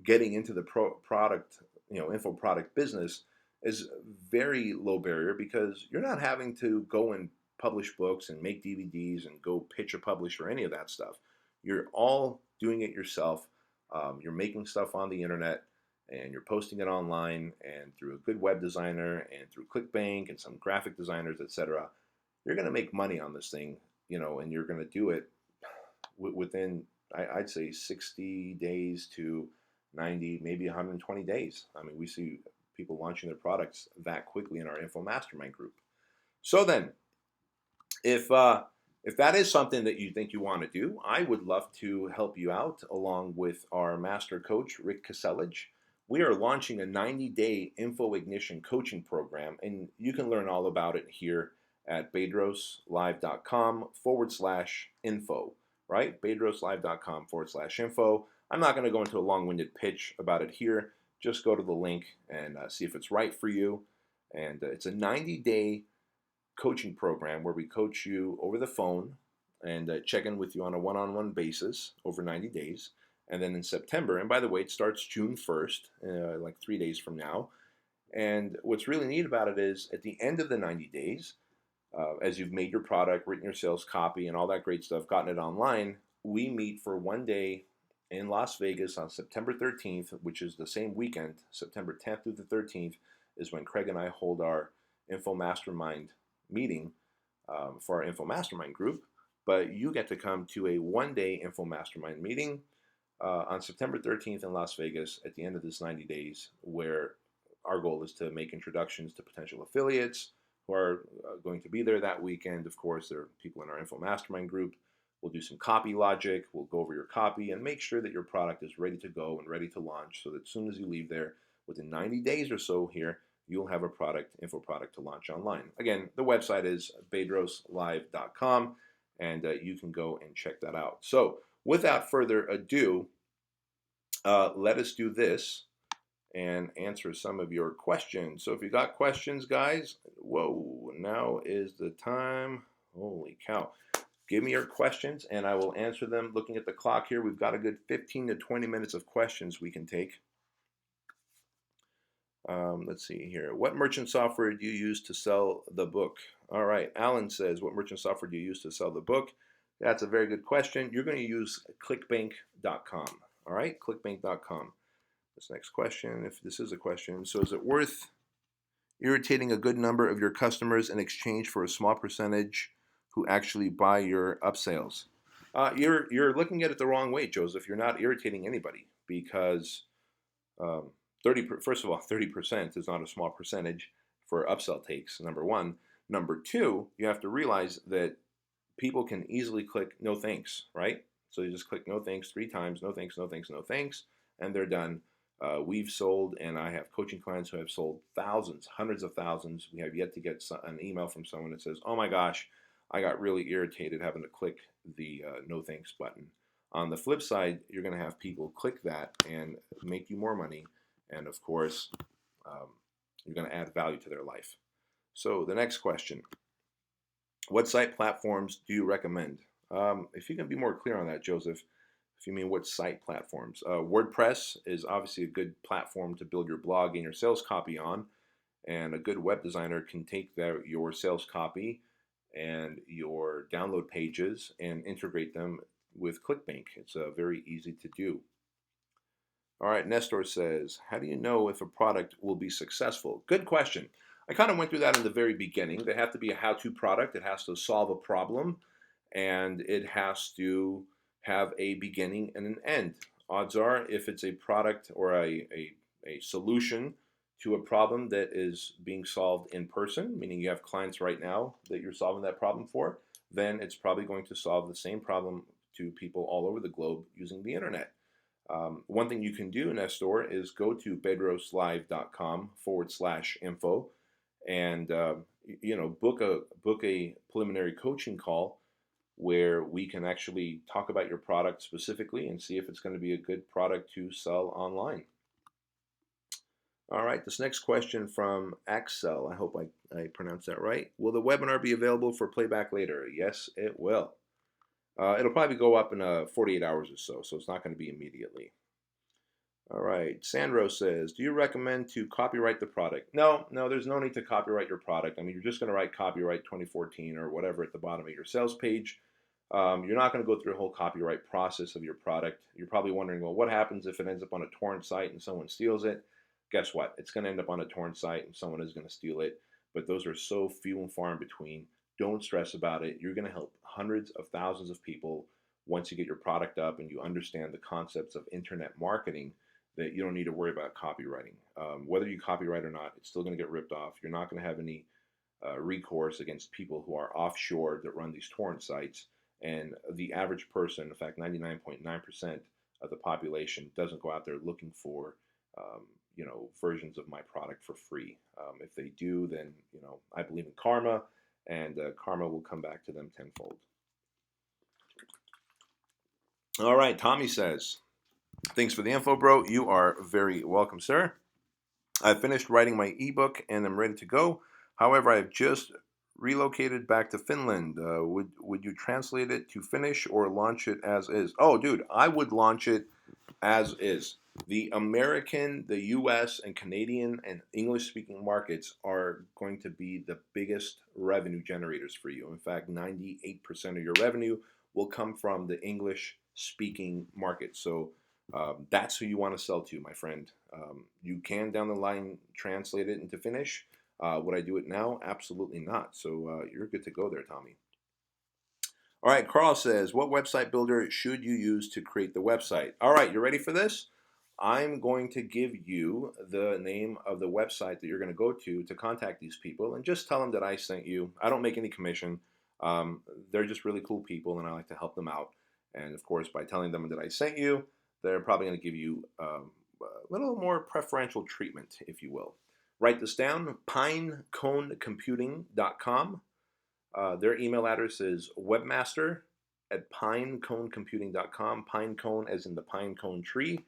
getting into the product, info product business is very low barrier because you're not having to go and publish books and make DVDs and go pitch a publisher or any of that stuff. You're all doing it yourself. You're making stuff on the internet and you're posting it online and through a good web designer and through Clickbank and some graphic designers, etc. You're going to make money on this thing, and you're going to do it within, I'd say, 60 days to 90, maybe 120 days. I mean, we see people launching their products that quickly in our Info Mastermind group. So then, if that is something that you think you want to do, I would love to help you out along with our master coach, Rick Kaselich. We are launching a 90-day Info Ignition coaching program, and you can learn all about it here at bedroslive.com/info, right? bedroslive.com/info. I'm not going to go into a long-winded pitch about it here. Just go to the link and see if it's right for you. And it's a 90-day coaching program where we coach you over the phone and check in with you on a one-on-one basis over 90 days. And then in September, and by the way, it starts June 1st, like 3 days from now. And what's really neat about it is at the end of the 90 days, as you've made your product, written your sales copy, and all that great stuff, gotten it online, we meet for one day in Las Vegas on September 13th, which is the same weekend. September 10th through the 13th is when Craig and I hold our Info Mastermind meeting for our Info Mastermind group. But you get to come to a one-day Info Mastermind meeting on September 13th in Las Vegas at the end of this 90 days, where our goal is to make introductions to potential affiliates who are going to be there that weekend. Of course, there are people in our Info Mastermind group. We'll do some copy logic. We'll go over your copy and make sure that your product is ready to go and ready to launch, so that as soon as you leave there, within 90 days or so here, you'll have a info product to launch online. Again, the website is bedroslive.com, and you can go and check that out. So without further ado, let us do this and answer some of your questions. So if you got questions, guys, whoa, now is the time. Holy cow. Give me your questions and I will answer them. Looking at the clock here, we've got a good 15 to 20 minutes of questions we can take. Let's see here. What merchant software do you use to sell the book? All right, Alan says, what merchant software do you use to sell the book? That's a very good question. You're going to use clickbank.com. All right, clickbank.com. This next question, if this is a question, so is it worth irritating a good number of your customers in exchange for a small percentage who actually buy your upsells? You're looking at it the wrong way, Joseph. You're not irritating anybody, because 30% is not a small percentage for upsell takes, number one. Number two, you have to realize that people can easily click no thanks, right? So you just click no thanks 3 times, no thanks, no thanks, no thanks, and they're done. We've sold, and I have coaching clients who have sold thousands, hundreds of thousands. We have yet to get an email from someone that says, oh my gosh, I got really irritated having to click the no thanks button. On the flip side, you're going to have people click that and make you more money. And of course, you're going to add value to their life. So the next question, what site platforms do you recommend? If you can be more clear on that, Joseph, if you mean what site platforms. WordPress is obviously a good platform to build your blog and your sales copy on. And a good web designer can take your sales copy and your download pages and integrate them with Clickbank. It's very easy to do. All right, Nestor says, how do you know if a product will be successful? Good question. I kind of went through that in the very beginning. They have to be a how-to product. It has to solve a problem, and it has to have a beginning and an end. Odds are, if it's a product or a solution to a problem that is being solved in person, meaning you have clients right now that you're solving that problem for, then it's probably going to solve the same problem to people all over the globe using the internet. One thing you can do, Nestor, is go to bedroslive.com/info and book a preliminary coaching call where we can actually talk about your product specifically and see if it's going to be a good product to sell online. All right, this next question from Axel. I hope I pronounced that right. Will the webinar be available for playback later? Yes, it will. It'll probably go up in 48 hours or so, so it's not going to be immediately. All right, Sandro says, do you recommend to copyright the product? No, there's no need to copyright your product. I mean, you're just going to write copyright 2014 or whatever at the bottom of your sales page. You're not going to go through a whole copyright process of your product. You're probably wondering, well, what happens if it ends up on a torrent site and someone steals it? Guess what? It's going to end up on a torrent site and someone is going to steal it. But those are so few and far in between. Don't stress about it. You're going to help hundreds of thousands of people once you get your product up and you understand the concepts of internet marketing, that you don't need to worry about copywriting. Whether you copyright or not, it's still going to get ripped off. You're not going to have any recourse against people who are offshore that run these torrent sites. And the average person, in fact, 99.9% of the population doesn't go out there looking for versions of my product for free. If they do, then I believe in karma, and karma will come back to them tenfold. All right, Tommy says, thanks for the info, bro. You are very welcome, sir. I finished writing my ebook and I'm ready to go. However, I've just relocated back to Finland. Would you translate it to Finnish or launch it as is? Oh, dude, I would launch it as is. The American, the US, and Canadian and English speaking markets are going to be the biggest revenue generators for you. In fact, 98% of your revenue will come from the English speaking market. So that's who you want to sell to, my friend. You can down the line translate it into Finnish. Would I do it now? Absolutely not. So you're good to go there, Tommy. All right, Carl says, what website builder should you use to create the website? All right, you ready for this? I'm going to give you the name of the website that you're going to go to contact these people and just tell them that I sent you. I don't make any commission. Um, they're just really cool people and I like to help them out. And of course, by telling them that I sent you, they're probably going to give you a little more preferential treatment, if you will. Write this down, pineconecomputing.com. Their email address is webmaster@pineconecomputing.com. Pinecone as in the pine cone tree.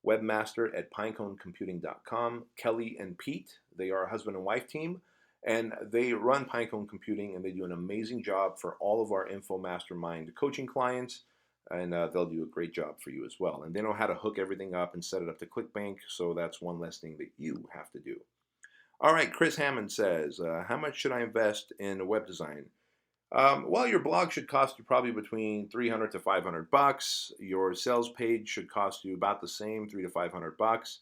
Webmaster@pineconecomputing.com. Kelly and Pete, they are a husband and wife team, and they run Pinecone Computing, and they do an amazing job for all of our Info Mastermind coaching clients, and they'll do a great job for you as well. And they know how to hook everything up and set it up to Clickbank, so that's one less thing that you have to do. All right, Chris Hammond says, how much should I invest in web design? Well, your blog should cost you probably between 300 to 500 bucks. Your sales page should cost you about the same, 3 to 500 bucks,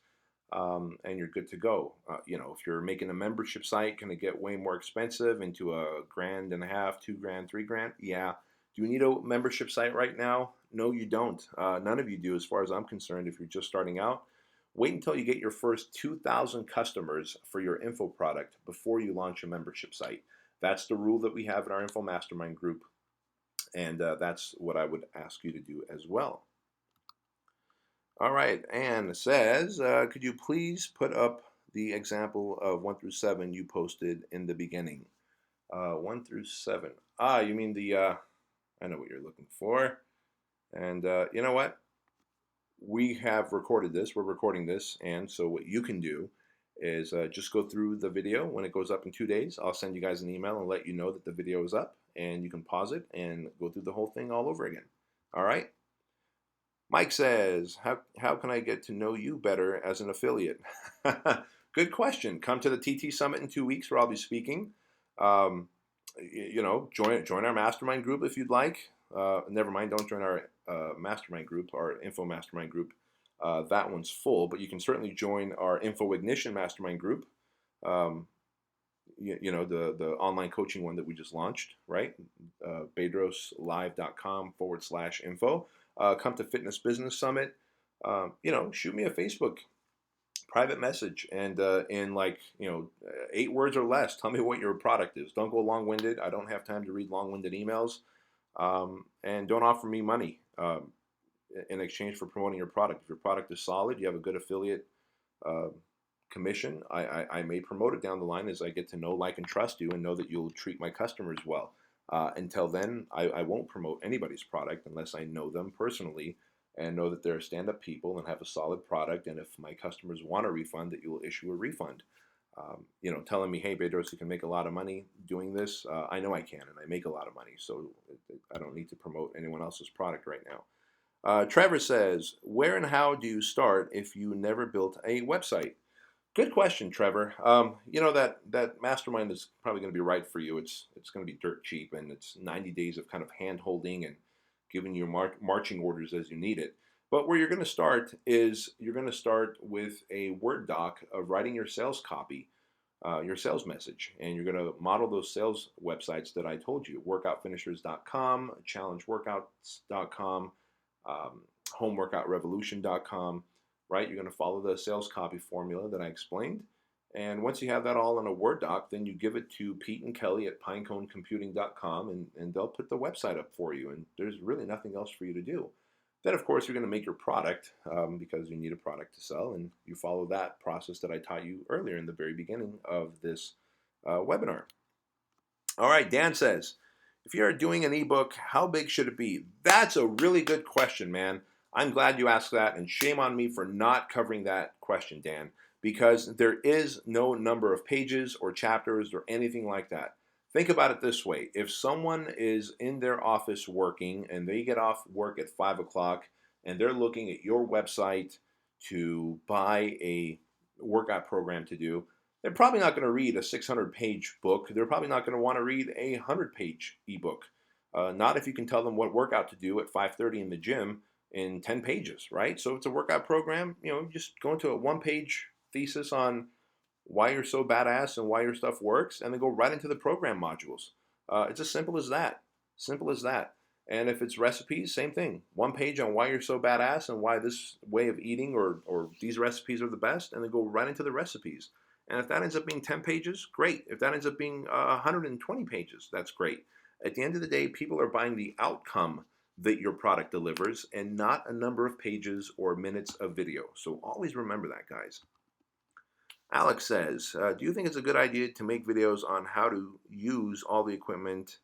and you're good to go. If you're making a membership site, can it get way more expensive into a grand and a half, 2 grand, 3 grand? Yeah. Do you need a membership site right now? No, you don't. None of you do, as far as I'm concerned. If you're just starting out, wait until you get your first 2,000 customers for your info product before you launch a membership site. That's the rule that we have in our Info Mastermind group, and that's what I would ask you to do as well. All right, Anne says, could you please put up the example of 1 through 7 you posted in the beginning? 1 through 7. You mean I know what you're looking for. And you know what? We have recorded this. We're recording this, and so what you can do is just go through the video. When it goes up in 2 days, I'll send you guys an email and let you know that the video is up, and you can pause it and go through the whole thing all over again. All right? Mike says, how can I get to know you better as an affiliate? Good question. Come to the TT Summit in 2 weeks where I'll be speaking. Join our mastermind group if you'd like. Never mind, don't join our mastermind group, our Info Mastermind group. That one's full, but you can certainly join our Info Ignition Mastermind group. The online coaching one that we just launched, right? bedroslive.com/info. Come to Fitness Business Summit. Shoot me a Facebook private message and in 8 words or less, tell me what your product is. Don't go long-winded. I don't have time to read long-winded emails. And don't offer me money in exchange for promoting your product. If your product is solid, you have a good affiliate commission, I may promote it down the line as I get to know, like, and trust you and know that you'll treat my customers well. Until then, I won't promote anybody's product unless I know them personally and know that they're stand-up people and have a solid product. And if my customers want a refund, that you will issue a refund. Telling me, hey, Bedros, you can make a lot of money doing this. I know I can, and I make a lot of money, so I don't need to promote anyone else's product right now. Trevor says, where and how do you start if you never built a website? Good question, Trevor. That mastermind is probably going to be right for you. It's going to be dirt cheap, and it's 90 days of kind of hand holding and giving you marching orders as you need it. But where you're going to start is you're going to start with a Word doc of writing your sales copy, your sales message, and you're going to model those sales websites that I told you: workoutfinishers.com, challengeworkouts.com, homeworkoutrevolution.com. Right? You're going to follow the sales copy formula that I explained. And once you have that all in a Word doc, then you give it to Pete and Kelly at pineconecomputing.com, and they'll put the website up for you. And there's really nothing else for you to do. Then, of course, you're going to make your product because you need a product to sell. And you follow that process that I taught you earlier in the very beginning of this webinar. All right, Dan says, if you're doing an ebook, how big should it be? That's a really good question, man. I'm glad you asked that, and shame on me for not covering that question, Dan, because there is no number of pages or chapters or anything like that. Think about it this way. If someone is in their office working and they get off work at 5 o'clock and they're looking at your website, to buy a workout program to do, they're probably not going to read a 600-page book. They're probably not going to want to read a 100-page ebook. Not if you can tell them what workout to do at 5:30 in the gym in 10 pages, right? So if it's a workout program, just go into a one-page thesis on why you're so badass and why your stuff works, and then go right into the program modules. It's as simple as that. Simple as that. And if it's recipes, same thing. One page on why you're so badass and why this way of eating or these recipes are the best, and then go right into the recipes. And if that ends up being 10 pages, great. If that ends up being 120 pages, that's great. At the end of the day, people are buying the outcome that your product delivers and not a number of pages or minutes of video. So always remember that, guys. Alex says, do you think it's a good idea to make videos on how to use all the equipment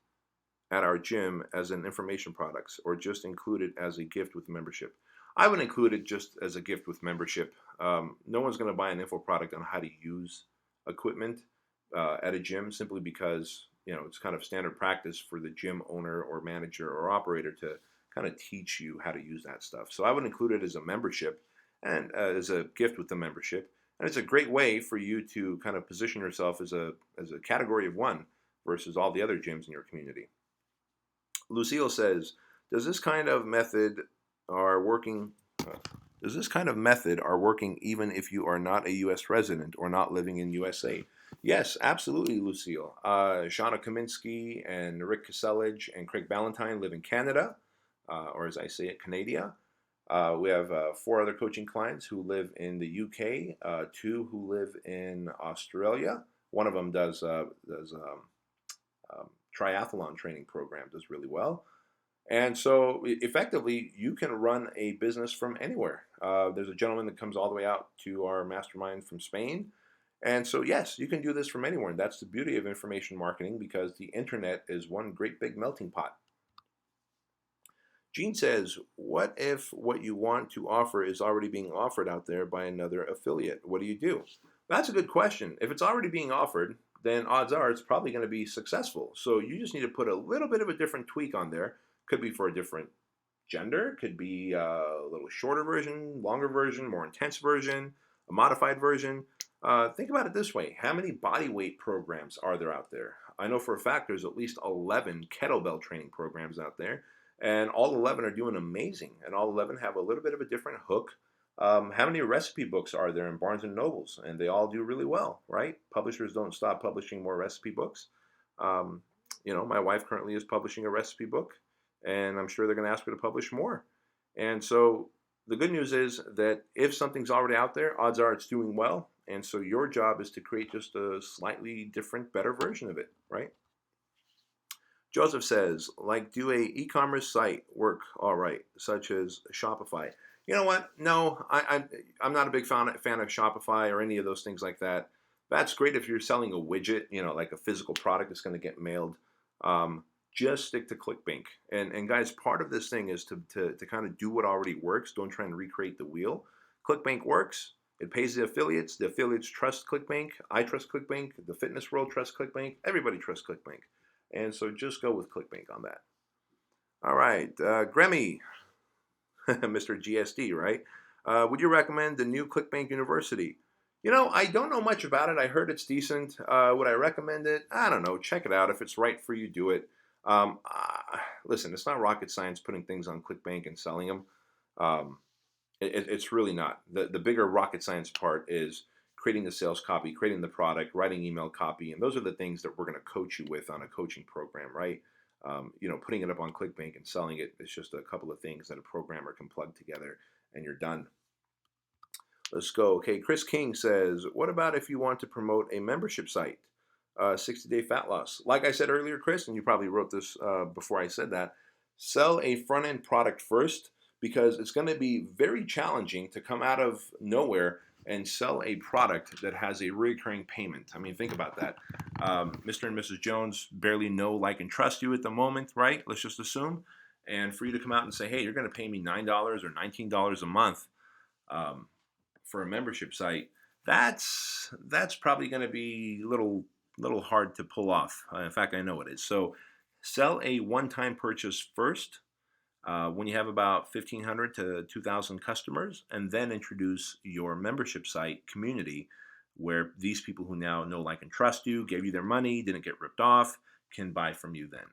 at our gym as an information products, or just include it as a gift with membership? I would include it just as a gift with membership. No one's going to buy an info product on how to use equipment at a gym simply because it's kind of standard practice for the gym owner or manager or operator to kind of teach you how to use that stuff. So I would include it as a membership and as a gift with the membership. And it's a great way for you to kind of position yourself as a category of one versus all the other gyms in your community. Lucille says, does this kind of method are working even if you are not a U.S. resident or not living in USA? Yes, absolutely, Lucille. Shauna Kaminsky and Rick Kaselich and Craig Ballantyne live in Canada, or as I say it, Canada. We have 4 other coaching clients who live in the UK, 2 who live in Australia. One of them does triathlon training program, does really well. And so effectively, you can run a business from anywhere. There's a gentleman that comes all the way out to our mastermind from Spain. And so, yes, you can do this from anywhere. And that's the beauty of information marketing, because the internet is one great big melting pot. Gene says, what if what you want to offer is already being offered out there by another affiliate? What do you do? That's a good question. If it's already being offered, then odds are it's probably going to be successful. So you just need to put a little bit of a different tweak on there. Could be for a different gender, could be a little shorter version, longer version, more intense version, a modified version. Think about it this way. How many body weight programs are there out there? I know for a fact there's at least 11 kettlebell training programs out there. And all 11 are doing amazing. And all 11 have a little bit of a different hook. How many recipe books are there in Barnes & Nobles? And they all do really well, right? Publishers don't stop publishing more recipe books. My wife currently is publishing a recipe book, and I'm sure they're going to ask her to publish more. And so the good news is that if something's already out there, odds are it's doing well. And so your job is to create just a slightly different, better version of it, right? Joseph says, do a e-commerce site work all right, such as Shopify? You know what? No, I'm not a big fan of Shopify or any of those things like that. That's great if you're selling a widget, like a physical product that's going to get mailed. Just stick to Clickbank. And guys, part of this thing is to kind of do what already works. Don't try and recreate the wheel. Clickbank works. It pays the affiliates. The affiliates trust Clickbank. I trust Clickbank. The fitness world trusts Clickbank. Everybody trusts Clickbank. And so just go with Clickbank on that. All right, Grammy, Mr. GSD, right? Would you recommend the new Clickbank University? I don't know much about it. I heard it's decent. Would I recommend it? I don't know. Check it out. If it's right for you, do it. Listen, it's not rocket science putting things on Clickbank and selling them. It's really not. The bigger rocket science part is creating the sales copy, creating the product, writing email copy, and those are the things that we're going to coach you with on a coaching program, right? Putting it up on Clickbank and selling it is just a couple of things that a programmer can plug together, and you're done. Let's go. Okay, Chris King says, what about if you want to promote a membership site, 60-day fat loss? Like I said earlier, Chris, and you probably wrote this before I said that, sell a front-end product first, because it's going to be very challenging to come out of nowhere and sell a product that has a recurring payment. I mean, think about that. Mr. and Mrs. Jones barely know, like, and trust you at the moment, right? Let's just assume. And for you to come out and say, hey, you're going to pay me $9 or $19 a month for a membership site, that's probably going to be a little hard to pull off. In fact, I know it is. So sell a one-time purchase first. when you have about 1,500 to 2,000 customers, and then introduce your membership site community where these people who now know, like, and trust you, gave you their money, didn't get ripped off, can buy from you then.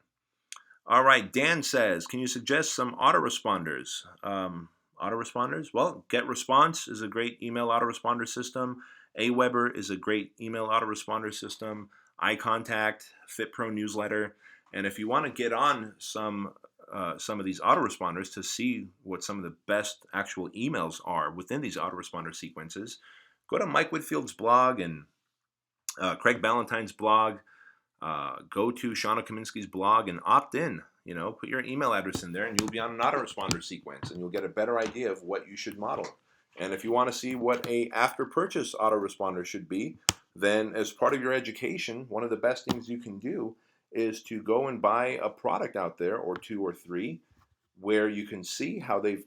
All right, Dan says, can you suggest some autoresponders? Autoresponders? Well, GetResponse is a great email autoresponder system. Aweber is a great email autoresponder system. iContact, FitPro newsletter. And if you want to get on some of these autoresponders to see what some of the best actual emails are within these autoresponder sequences, go to Mike Whitfield's blog and Craig Ballantyne's blog. Go to Shauna Kaminsky's blog and opt in. Put your email address in there, and you'll be on an autoresponder sequence, and you'll get a better idea of what you should model. And if you want to see what a after-purchase autoresponder should be, then as part of your education, one of the best things you can do is to go and buy a product out there, or two or three, where you can see how they've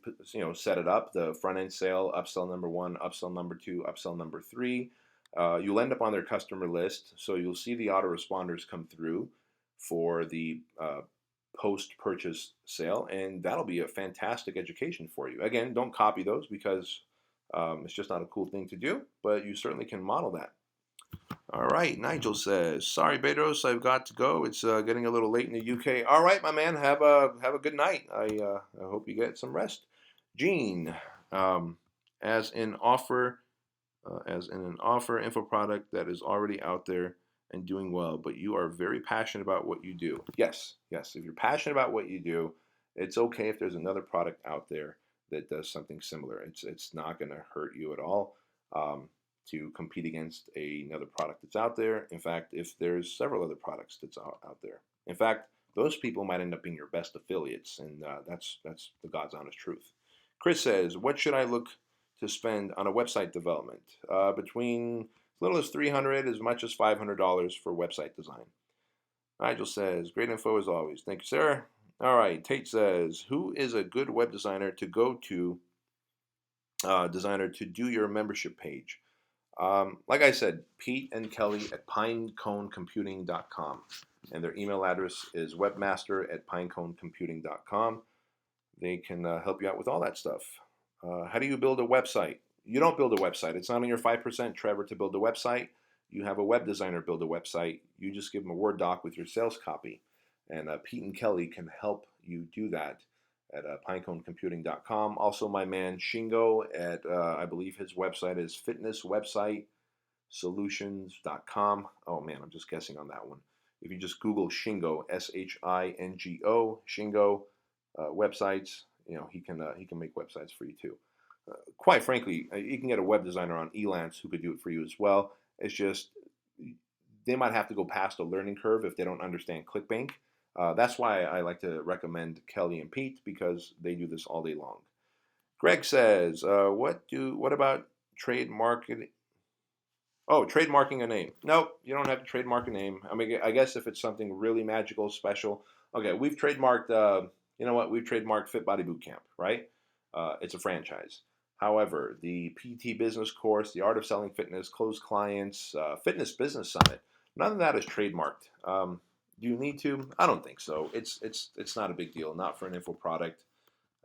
set it up, the front end sale, upsell number 1, upsell number 2, upsell number 3. You'll end up on their customer list, so you'll see the autoresponders come through for the post-purchase sale, and that'll be a fantastic education for you. Again, don't copy those because it's just not a cool thing to do, but you certainly can model that. All right, Nigel says, sorry, Bedros, I've got to go. It's getting a little late in the UK. All right, my man, have a good night. I hope you get some rest. Gene, as in an offer info product that is already out there and doing well, but you are very passionate about what you do. Yes. If you're passionate about what you do, it's okay if there's another product out there that does something similar. It's not going to hurt you at all to compete against another product that's out there. In fact, if there's several other products that's out there, in fact, those people might end up being your best affiliates, and that's the God's honest truth. Chris says, what should I look to spend on a website development? Between as little as $300 as much as $500 for website design. Nigel says, great info as always. Thank you, sir. All right, Tate says, who is a good web designer to go to do your membership page? Like I said, Pete and Kelly at pineconecomputing.com, and their email address is webmaster@pineconecomputing.com. They can help you out with all that stuff. How do you build a website? You don't build a website. It's not on your 5%, Trevor, to build a website. You have a web designer build a website. You just give them a Word doc with your sales copy. And Pete and Kelly can help you do that at pineconecomputing.com. Also, my man Shingo at, I believe his website is fitnesswebsitesolutions.com. Oh man, I'm just guessing on that one. If you just Google Shingo, Shingo, Shingo websites, he can make websites for you too. Quite frankly, you can get a web designer on Elance who could do it for you as well. It's just they might have to go past a learning curve if they don't understand Clickbank. That's why I like to recommend Kelly and Pete, because they do this all day long. Greg says, what about trademarking? Oh, trademarking a name. No, you don't have to trademark a name. I mean, I guess if it's something really magical, special. Okay, we've trademarked, we've trademarked Fit Body Bootcamp, right? It's a franchise. However, the PT business course, the Art of Selling Fitness, closed clients, fitness business summit, none of that is trademarked. Do you need to? I don't think so. It's not a big deal. Not for an info product.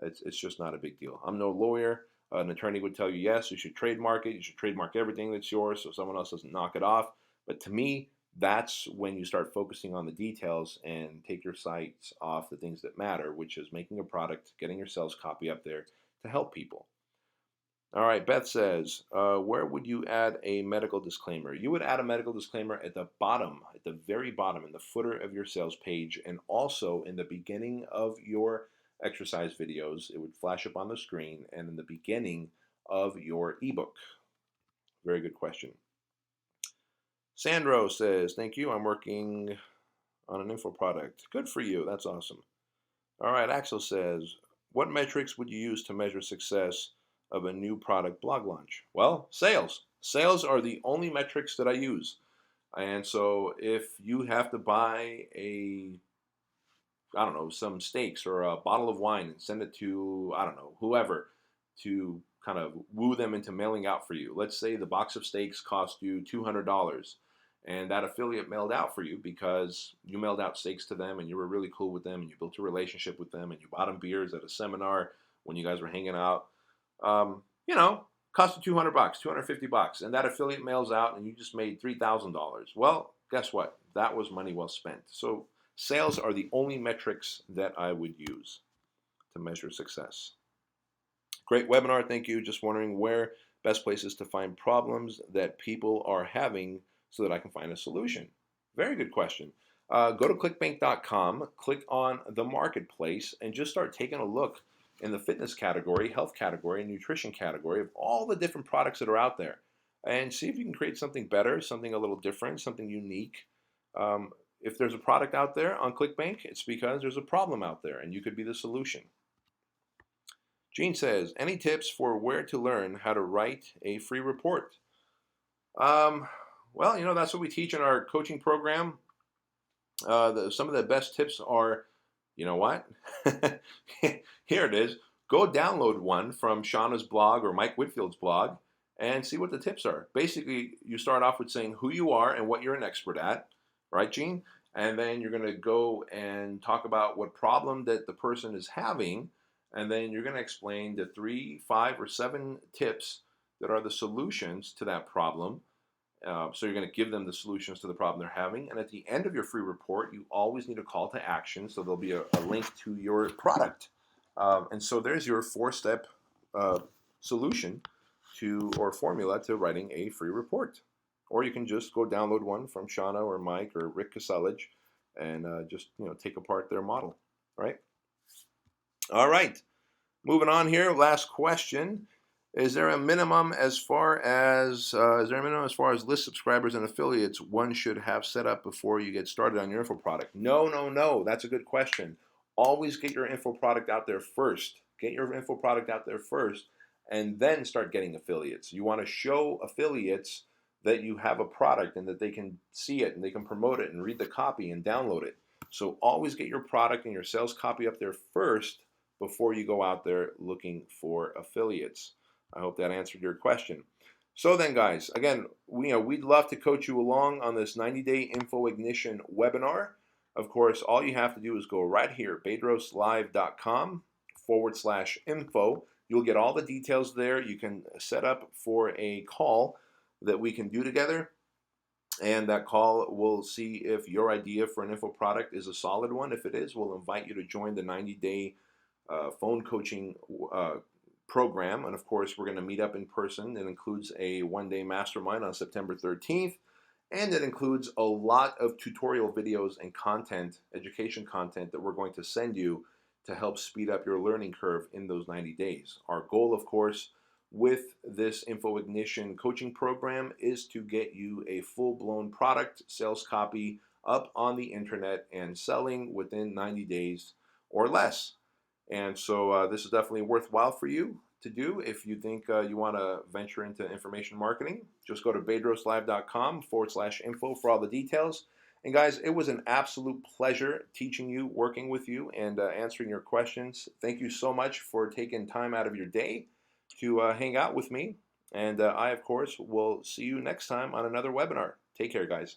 It's just not a big deal. I'm no lawyer. An attorney would tell you, yes, you should trademark it. You should trademark everything that's yours so someone else doesn't knock it off. But to me, that's when you start focusing on the details and take your sights off the things that matter, which is making a product, getting your sales copy up there to help people. All right, Beth says, where would you add a medical disclaimer? You would add a medical disclaimer at the bottom, at the very bottom, in the footer of your sales page, and also in the beginning of your exercise videos. It would flash up on the screen, and in the beginning of your ebook. Very good question. Sandro says, thank you. I'm working on an info product. Good for you. That's awesome. All right, Axel says, what metrics would you use to measure success of a new product blog launch? Well, sales. Sales are the only metrics that I use. And so if you have to buy some steaks or a bottle of wine and send it to, whoever, to kind of woo them into mailing out for you. Let's say the box of steaks cost you $200, and that affiliate mailed out for you because you mailed out steaks to them and you were really cool with them and you built a relationship with them and you bought them beers at a seminar when you guys were hanging out. You know, cost you $200, $250, and that affiliate mails out and you just made $3,000. Well, guess what? That was money well spent. So sales are the only metrics that I would use to measure success. Great webinar, thank you. Just wondering where best places to find problems that people are having so that I can find a solution. Very good question. Go to clickbank.com, click on the marketplace, and just start taking a look in the fitness category, health category, and nutrition category of all the different products that are out there. And see if you can create something better, something a little different, something unique. If there's a product out there on Clickbank, it's because there's a problem out there, and you could be the solution. Gene says, any tips for where to learn how to write a free report? Well, you know, that's what we teach in our coaching program. Some of the best tips are, you know what? Here it is. Go download one from Shauna's blog or Mike Whitfield's blog and see what the tips are. Basically, you start off with saying who you are and what you're an expert at, right, Gene? And then you're going to go and talk about what problem that the person is having. And then you're going to explain the 3, 5, or 7 tips that are the solutions to that problem. So you're going to give them the solutions to the problem they're having. And at the end of your free report, you always need a call to action. So there'll be a link to your product. And so there's your 4-step solution to or formula to writing a free report. Or you can just go download one from Shauna or Mike or Rick Kaselich and just take apart their model, right? All right, moving on here. Last question: is there a minimum as far as list subscribers and affiliates one should have set up before you get started on your info product? No. That's a good question. Always get your info product out there first. Get your info product out there first, and then start getting affiliates. You want to show affiliates that you have a product and that they can see it and they can promote it and read the copy and download it. So always get your product and your sales copy up there first before you go out there looking for affiliates. I hope that answered your question. So then, guys, again, we'd love to coach you along on this 90-day info ignition webinar. Of course, all you have to do is go right here, bedroslive.com/info. You'll get all the details there. You can set up for a call that we can do together. And that call will see if your idea for an info product is a solid one. If it is, we'll invite you to join the 90-day phone coaching program. And of course, we're going to meet up in person. It includes a one-day mastermind on September 13th. And it includes a lot of tutorial videos and content, education content that we're going to send you to help speed up your learning curve in those 90 days. Our goal, of course, with this Info Ignition coaching program is to get you a full-blown product sales copy up on the internet and selling within 90 days or less. And so this is definitely worthwhile for you to do. If you think you want to venture into information marketing, just go to bedroslive.com/info for all the details. And guys, it was an absolute pleasure teaching you, working with you, and answering your questions. Thank you so much for taking time out of your day to hang out with me. And I, of course, will see you next time on another webinar. Take care, guys.